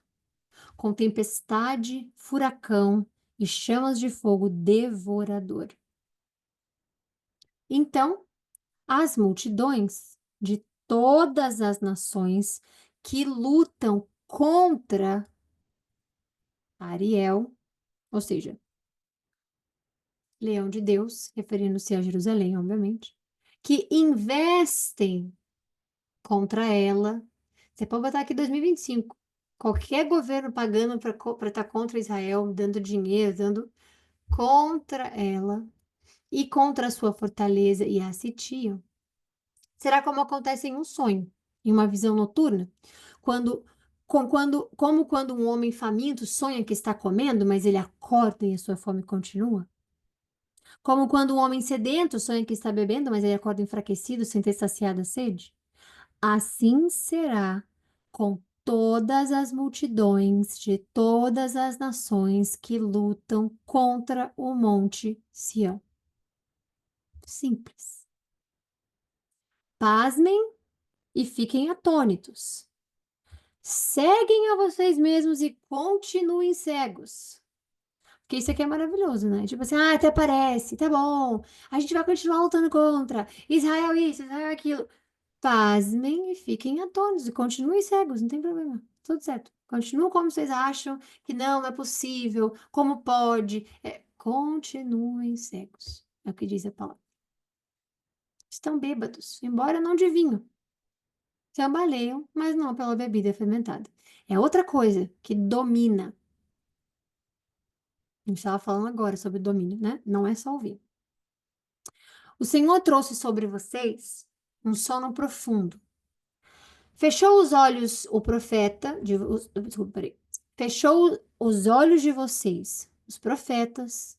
com tempestade, furacão e chamas de fogo devorador. Então, as multidões de todas as nações que lutam contra Ariel, ou seja, Leão de Deus, referindo-se a Jerusalém, obviamente, que investem contra ela. Você pode botar aqui 2025. Qualquer governo pagando para estar contra Israel, dando dinheiro, dando contra ela e contra a sua fortaleza e a sitiam. Será como acontece em um sonho, em uma visão noturna, quando como quando um homem faminto sonha que está comendo, mas ele acorda e a sua fome continua? Como quando um homem sedento sonha que está bebendo, mas ele acorda enfraquecido sem ter saciado a sede? Assim será com todas as multidões de todas as nações que lutam contra o Monte Sião. Simples. Pasmem e fiquem atônitos. Seguem a vocês mesmos e continuem cegos. Porque isso aqui é maravilhoso, né? Tipo assim, até parece, tá bom. A gente vai continuar lutando contra Israel isso, Israel aquilo. Pasmem e fiquem atônitos e continuem cegos, não tem problema. Tudo certo. Continuem como vocês acham que não é possível, como pode. Continuem cegos. É o que diz a palavra. Estão bêbados, embora não de vinho. Trabalham, mas não pela bebida fermentada. É outra coisa que domina. A gente estava falando agora sobre domínio, né? Não é só o vinho. O Senhor trouxe sobre vocês um sono profundo. Fechou os olhos o profeta, desculpa, peraí. Fechou os olhos de vocês, os profetas,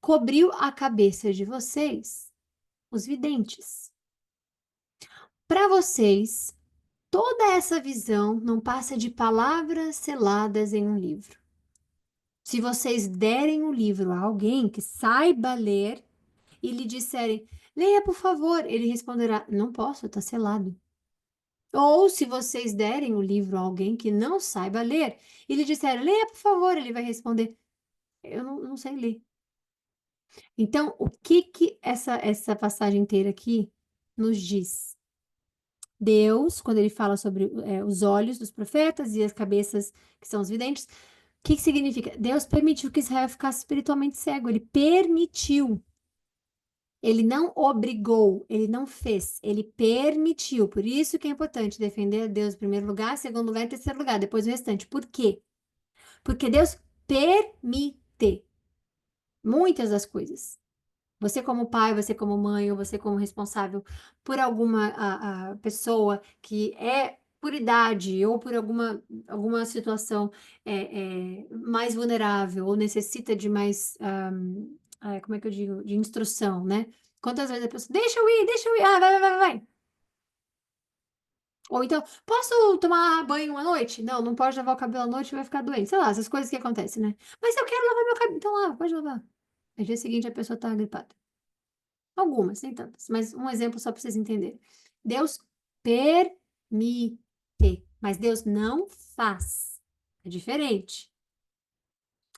cobriu a cabeça de vocês, os videntes. Para vocês, toda essa visão não passa de palavras seladas em um livro. Se vocês derem o livro a alguém que saiba ler e lhe disserem, leia por favor, ele responderá, não posso, está selado. Ou se vocês derem o livro a alguém que não saiba ler e lhe disserem, leia por favor, ele vai responder, eu não sei ler. Então, o que que essa passagem inteira aqui nos diz? Deus, quando ele fala sobre os olhos dos profetas e as cabeças que são os videntes, o que que significa? Deus permitiu que Israel ficasse espiritualmente cego, ele permitiu. Ele não obrigou, ele não fez, ele permitiu. Por isso que é importante defender a Deus em primeiro lugar, segundo lugar e terceiro lugar, depois o restante. Por quê? Porque Deus permite muitas das coisas. Você como pai, você como mãe, ou você como responsável por alguma a pessoa que é por idade ou por alguma situação mais vulnerável ou necessita de mais, como é que eu digo, de instrução, né? Quantas vezes a pessoa, deixa eu ir, vai. Ou então, posso tomar banho à noite? Não, não pode lavar o cabelo à noite, vai ficar doente. Sei lá, essas coisas que acontecem, né? Mas eu quero lavar meu cabelo, então lava, pode lavar. No dia seguinte a pessoa tá gripada. Algumas, nem tantas, mas um exemplo só para vocês entenderem. Deus permite, mas Deus não faz. É diferente.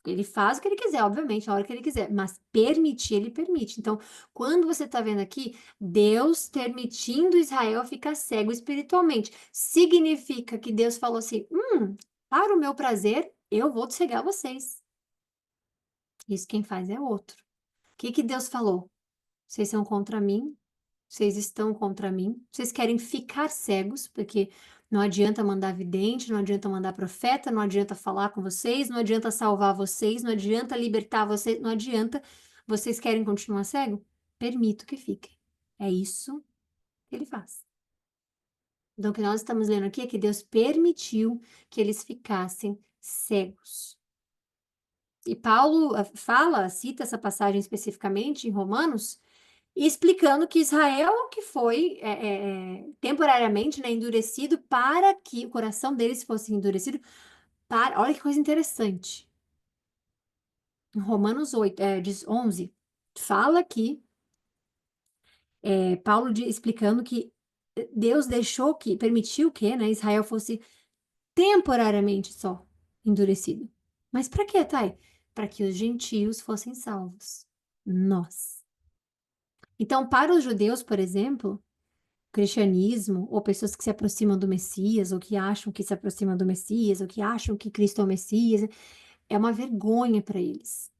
Ele faz o que ele quiser, obviamente, a hora que ele quiser, mas permitir, ele permite. Então, quando você está vendo aqui, Deus permitindo Israel ficar cego espiritualmente, significa que Deus falou assim: para o meu prazer, eu vou cegar vocês. Isso quem faz é outro. O que que Deus falou? Vocês são contra mim, vocês estão contra mim, vocês querem ficar cegos, porque não adianta mandar vidente, não adianta mandar profeta, não adianta falar com vocês, não adianta salvar vocês, não adianta libertar vocês, não adianta. Vocês querem continuar cego? Permito que fiquem. É isso que ele faz. Então, o que nós estamos lendo aqui é que Deus permitiu que eles ficassem cegos. E Paulo cita essa passagem especificamente em Romanos, explicando que Israel que foi temporariamente, né, endurecido para que o coração deles fosse endurecido para... Olha que coisa interessante. Em Romanos 8, diz 11, fala que Paulo explicando que Deus deixou que, permitiu que, né, Israel fosse temporariamente só endurecido. Mas para quê, Thay? Para que os gentios fossem salvos. Nós. Então, para os judeus, por exemplo, cristianismo, ou pessoas que se aproximam do Messias, ou que acham que se aproximam do Messias, ou que acham que Cristo é o Messias, é uma vergonha para eles.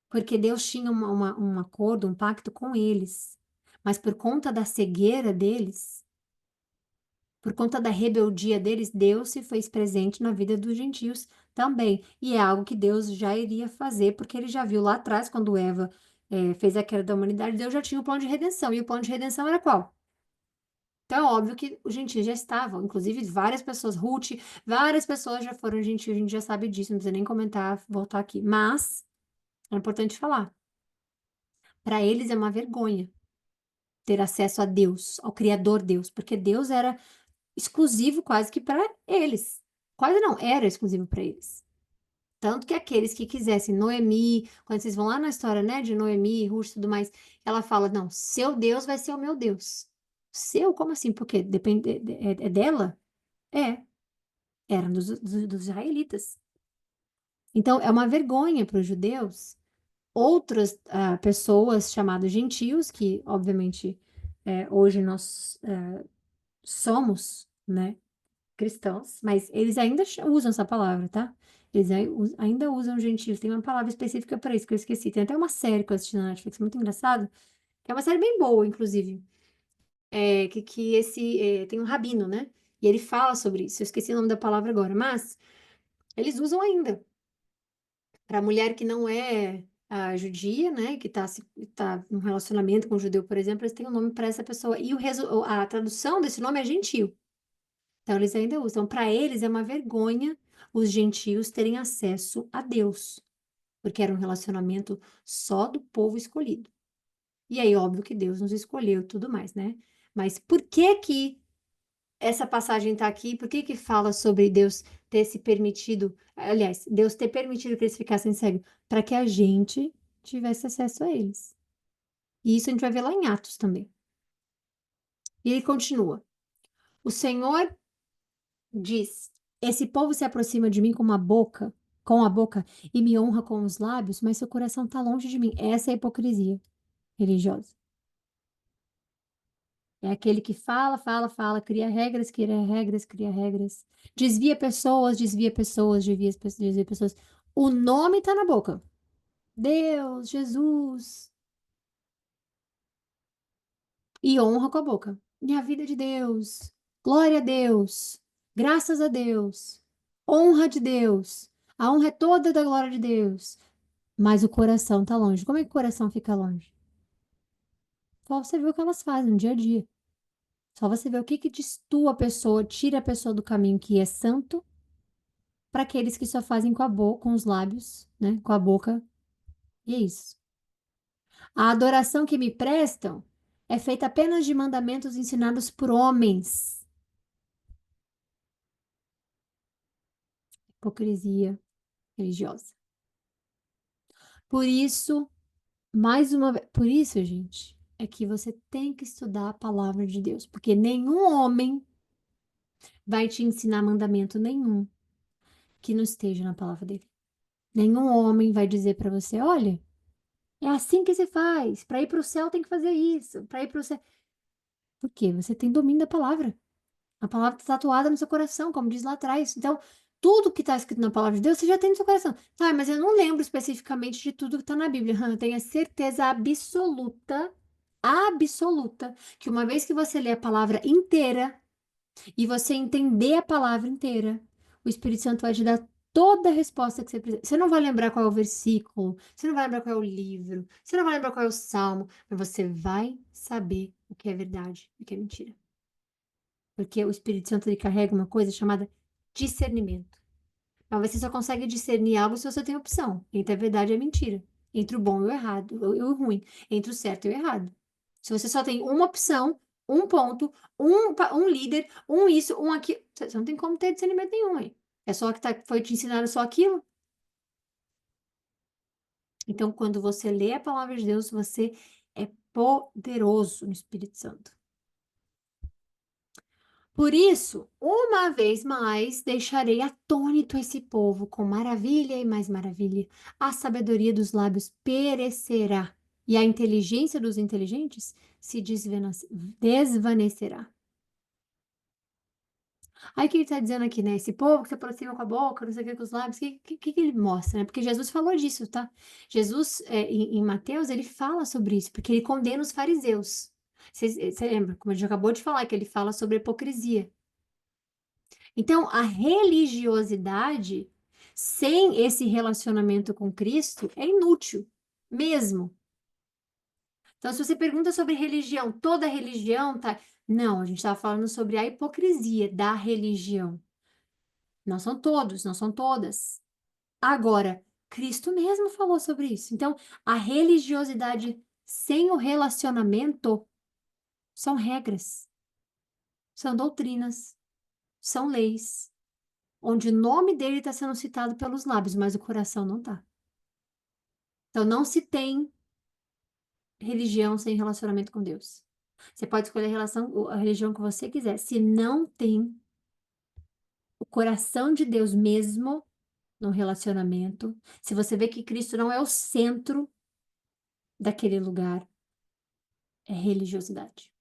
Porque Deus tinha um acordo, um pacto com eles. Mas por conta da cegueira deles, por conta da rebeldia deles, Deus se fez presente na vida dos gentios também. E é algo que Deus já iria fazer, porque ele já viu lá atrás, quando Eva fez a queda da humanidade, Deus já tinha o plano de redenção. E o plano de redenção era qual? Então, é óbvio que os gentios já estavam, inclusive várias pessoas, Ruth, várias pessoas já foram gentios, a gente já sabe disso, não precisa nem comentar, voltar aqui. Mas, é importante falar, para eles é uma vergonha ter acesso a Deus, ao Criador Deus, porque Deus era exclusivo quase que para eles. Quase não, era exclusivo para eles. Tanto que aqueles que quisessem, Noemi, quando vocês vão lá na história, né, de Noemi, Ruth e tudo mais, ela fala: não, seu Deus vai ser o meu Deus. Seu? Como assim? Porque depende, é dela? É, era dos israelitas. Então, é uma vergonha para os judeus. Outras pessoas chamadas gentios, que obviamente hoje nós somos, né, cristãos, mas eles ainda usam essa palavra, tá? Eles ainda usam gentios. Tem uma palavra específica para isso que eu esqueci. Tem até uma série que eu assisti na Netflix, muito engraçado, que é uma série bem boa, inclusive. Tem um rabino, né? E ele fala sobre isso. Eu esqueci o nome da palavra agora, mas eles usam ainda. Para a mulher que não é a judia, né? Que tá num relacionamento com um judeu, por exemplo, eles têm um nome para essa pessoa. E a tradução desse nome é gentio. Então, eles ainda usam. Para eles é uma vergonha os gentios terem acesso a Deus, porque era um relacionamento só do povo escolhido. E aí, óbvio que Deus nos escolheu e tudo mais, né? Mas por que que essa passagem está aqui? Por que que fala sobre Deus ter se permitido, aliás, Deus ter permitido que eles ficassem cegos? Para que a gente tivesse acesso a eles. E isso a gente vai ver lá em Atos também. E ele continua. O Senhor diz: esse povo se aproxima de mim com a boca, e me honra com os lábios, mas seu coração está longe de mim. Essa é a hipocrisia religiosa. É aquele que fala, fala, fala, cria regras, cria regras, cria regras. Desvia pessoas, desvia pessoas. O nome está na boca. Deus, Jesus. E honra com a boca. E a vida de Deus. Glória a Deus. Graças a Deus. Honra de Deus. A honra é toda da glória de Deus. Mas o coração tá longe. Como é que o coração fica longe? Só você ver o que elas fazem no dia a dia. Só você ver o que que destua a pessoa, tira a pessoa do caminho que é santo, para aqueles que só fazem com a boca, com os lábios, né? Com a boca. E é isso. A adoração que me prestam é feita apenas de mandamentos ensinados por homens. Hipocrisia religiosa. Por isso, mais uma vez, por isso, gente, é que você tem que estudar a palavra de Deus, porque nenhum homem vai te ensinar mandamento nenhum que não esteja na palavra dele. Nenhum homem vai dizer para você, olha, é assim que se faz. Para ir para o céu tem que fazer isso. Para ir para o céu. Por quê? Você tem domínio da palavra. A palavra está tatuada no seu coração, como diz lá atrás. Então, tudo que está escrito na palavra de Deus, você já tem no seu coração. Ah, mas eu não lembro especificamente de tudo que está na Bíblia. Eu tenho a certeza absoluta, absoluta, que uma vez que você lê a palavra inteira e você entender a palavra inteira, o Espírito Santo vai te dar toda a resposta que você precisa. Você não vai lembrar qual é o versículo, você não vai lembrar qual é o livro, você não vai lembrar qual é o salmo, mas você vai saber o que é verdade e o que é mentira. Porque o Espírito Santo ele carrega uma coisa chamada discernimento. Mas você só consegue discernir algo se você tem opção entre a verdade e a mentira, entre o bom e o errado, e o ruim, entre o certo e o errado. Se você só tem uma opção, um ponto, um líder, um isso, um aquilo, você não tem como ter discernimento nenhum, hein? É só que foi te ensinado só aquilo. Então, quando você lê a palavra de Deus, você é poderoso no Espírito Santo. Por isso, uma vez mais, deixarei atônito esse povo com maravilha e mais maravilha. A sabedoria dos lábios perecerá, e a inteligência dos inteligentes se desvanecerá. Aí o que ele está dizendo aqui, né? Esse povo que se aproxima com a boca, não sei o que, com os lábios, o que ele mostra, né? Porque Jesus falou disso, tá? Jesus, em Mateus, ele fala sobre isso, porque ele condena os fariseus. Você lembra, como a gente acabou de falar, que ele fala sobre a hipocrisia. Então, a religiosidade sem esse relacionamento com Cristo é inútil, mesmo. Então, se você pergunta sobre religião, toda religião tá. Não, a gente estava falando sobre a hipocrisia da religião. Não são todos, não são todas. Agora, Cristo mesmo falou sobre isso. Então, a religiosidade sem o relacionamento são regras, são doutrinas, são leis, onde o nome dele está sendo citado pelos lábios, mas o coração não está. Então, não se tem religião sem relacionamento com Deus. Você pode escolher a religião que você quiser. Se não tem o coração de Deus mesmo no relacionamento, se você vê que Cristo não é o centro daquele lugar, é religiosidade.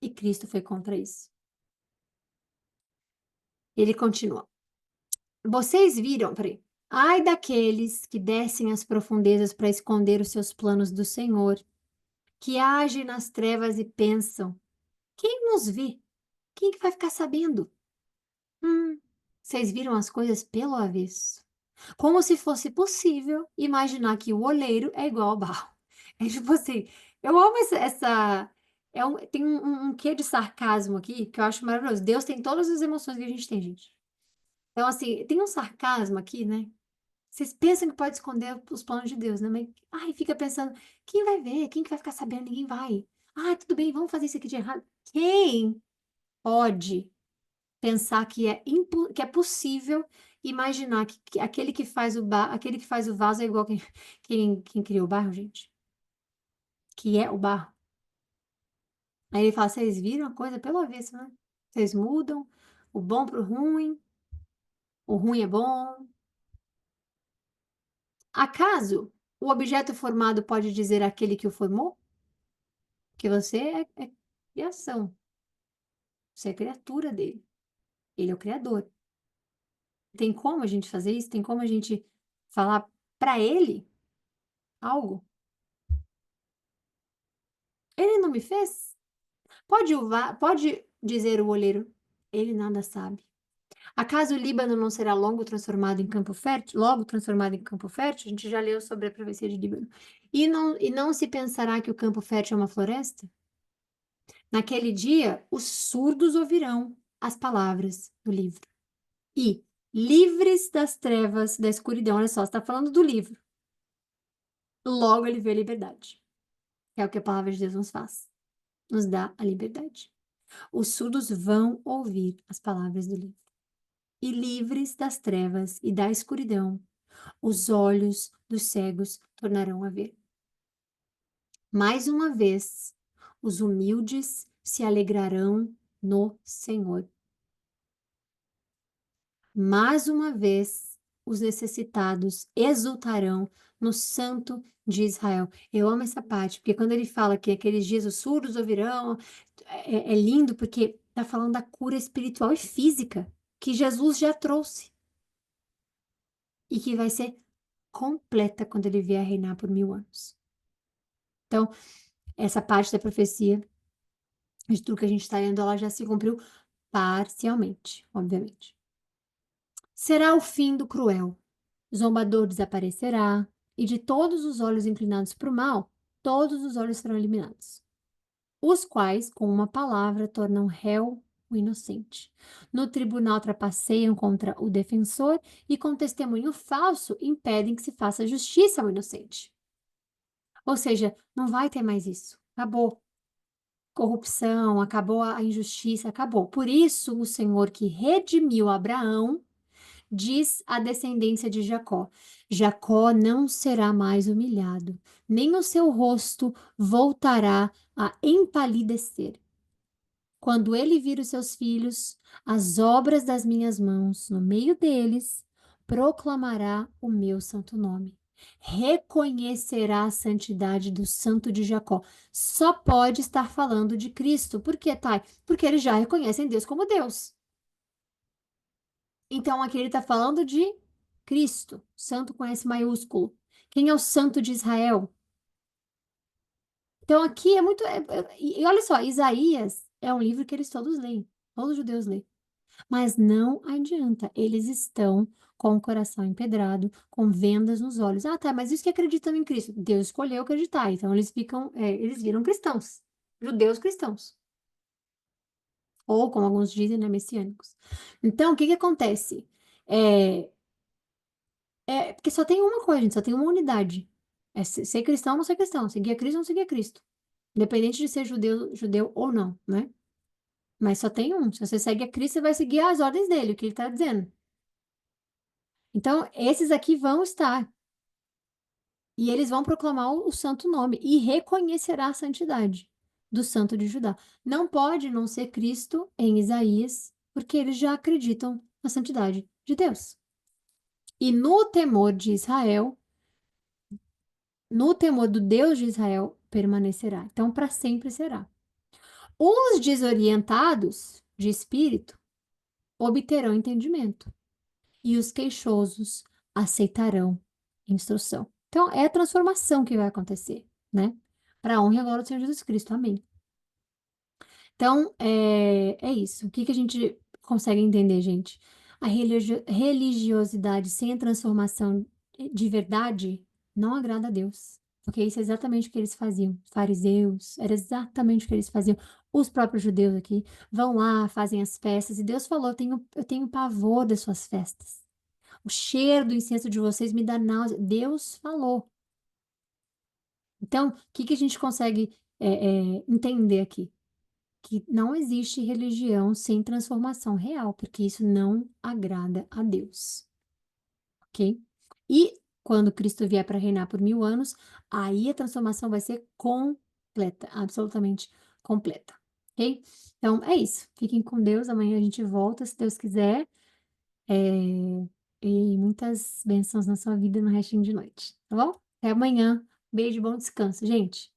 E Cristo foi contra isso. Ele continua. Vocês viram, peraí. Ai daqueles que descem às profundezas para esconder os seus planos do Senhor, que agem nas trevas e pensam: quem nos vê? Quem que vai ficar sabendo? Vocês viram as coisas pelo avesso. Como se fosse possível imaginar que o oleiro é igual ao barro. É tipo assim, eu amo tem um quê de sarcasmo aqui que eu acho maravilhoso. Deus tem todas as emoções que a gente tem, gente. Então, assim, tem um sarcasmo aqui, né? Vocês pensam que pode esconder os planos de Deus, né? Mas, ai, fica pensando, quem vai ver? Quem que vai ficar sabendo? Ninguém vai. Ah, tudo bem, vamos fazer isso aqui de errado. Quem pode pensar que é possível imaginar que aquele que faz o vaso é igual quem criou o barro, gente? Que é o barro. Aí ele fala, vocês viram a coisa pelo avesso, né? Vocês mudam o bom para o ruim é bom. Acaso o objeto formado pode dizer àquele que o formou? Que você é criação, você é criatura dele. Ele é o criador. Tem como a gente fazer isso? Tem como a gente falar para ele algo? Ele não me fez? Pode dizer o oleiro, ele nada sabe. Acaso o Líbano não será logo transformado em campo fértil? A gente já leu sobre a profecia de Líbano. E não se pensará que o campo fértil é uma floresta? Naquele dia, os surdos ouvirão as palavras do livro. E, livres das trevas, da escuridão, olha só, está falando do livro. Logo ele vê a liberdade. É o que a palavra de Deus nos faz. Nos dá a liberdade. Os surdos vão ouvir as palavras do livro. E livres das trevas e da escuridão, os olhos dos cegos tornarão a ver. Mais uma vez, os humildes se alegrarão no Senhor. Mais uma vez, os necessitados exultarão no Santo de Israel. Eu amo essa parte, porque quando ele fala que aqueles dias os surdos ouvirão, é lindo porque está falando da cura espiritual e física que Jesus já trouxe e que vai ser completa quando ele vier a reinar por 1000 anos. Então, essa parte da profecia, de tudo que a gente está lendo, ela já se cumpriu parcialmente, obviamente. Será o fim do cruel. O zombador desaparecerá, e de todos os olhos inclinados para o mal, todos os olhos serão eliminados, os quais, com uma palavra, tornam réu o inocente. No tribunal trapaceiam contra o defensor e com testemunho falso impedem que se faça justiça ao inocente. Ou seja, não vai ter mais isso. Acabou. Corrupção, acabou a injustiça, acabou. Por isso, o Senhor que redimiu Abraão diz à descendência de Jacó: Jacó não será mais humilhado, nem o seu rosto voltará a empalidecer. Quando ele vir os seus filhos, as obras das minhas mãos no meio deles, proclamará o meu santo nome. Reconhecerá a santidade do santo de Jacó. Só pode estar falando de Cristo. Por quê, Thay? Porque eles já reconhecem Deus como Deus. Então aqui ele está falando de Cristo, santo com S maiúsculo. Quem é o santo de Israel? Então aqui é muito. E olha só, Isaías é um livro que eles todos leem, todos os judeus leem. Mas não adianta, eles estão com o coração empedrado, com vendas nos olhos. Ah, tá, mas isso que acreditam em Cristo. Deus escolheu acreditar, então eles ficam, eles viram cristãos, judeus cristãos. Ou, como alguns dizem, né, messiânicos. Então, o que que acontece? É, porque só tem uma coisa, gente, só tem uma unidade. É ser cristão ou não ser cristão, seguir a Cristo ou não seguir a Cristo. Independente de ser judeu ou não, né? Mas só tem um. Se você segue a Cristo, você vai seguir as ordens dele, o que ele está dizendo. Então, esses aqui vão estar. E eles vão proclamar o santo nome e reconhecerá a santidade do santo de Judá. Não pode não ser Cristo em Isaías, porque eles já acreditam na santidade de Deus. E no temor de Israel, no temor do Deus de Israel, permanecerá. Então, para sempre será. Os desorientados de espírito obterão entendimento, e os queixosos aceitarão instrução. Então, é a transformação que vai acontecer, né? Para a honra e glória do Senhor Jesus Cristo. Amém. Então, é isso. O que que a gente consegue entender, gente? A religiosidade sem a transformação de verdade não agrada a Deus. Porque isso é exatamente o que eles faziam. Fariseus, era exatamente o que eles faziam. Os próprios judeus aqui vão lá, fazem as festas, e Deus falou: eu tenho pavor das suas festas. O cheiro do incenso de vocês me dá náusea. Deus falou. Então, o que que a gente consegue entender aqui? Que não existe religião sem transformação real, porque isso não agrada a Deus, ok? E quando Cristo vier para reinar por 1000 anos, aí a transformação vai ser completa, absolutamente completa, ok? Então é isso. Fiquem com Deus. Amanhã a gente volta, se Deus quiser. E muitas bênçãos na sua vida no restinho de noite, tá bom? Até amanhã. Beijo, bom descanso, gente.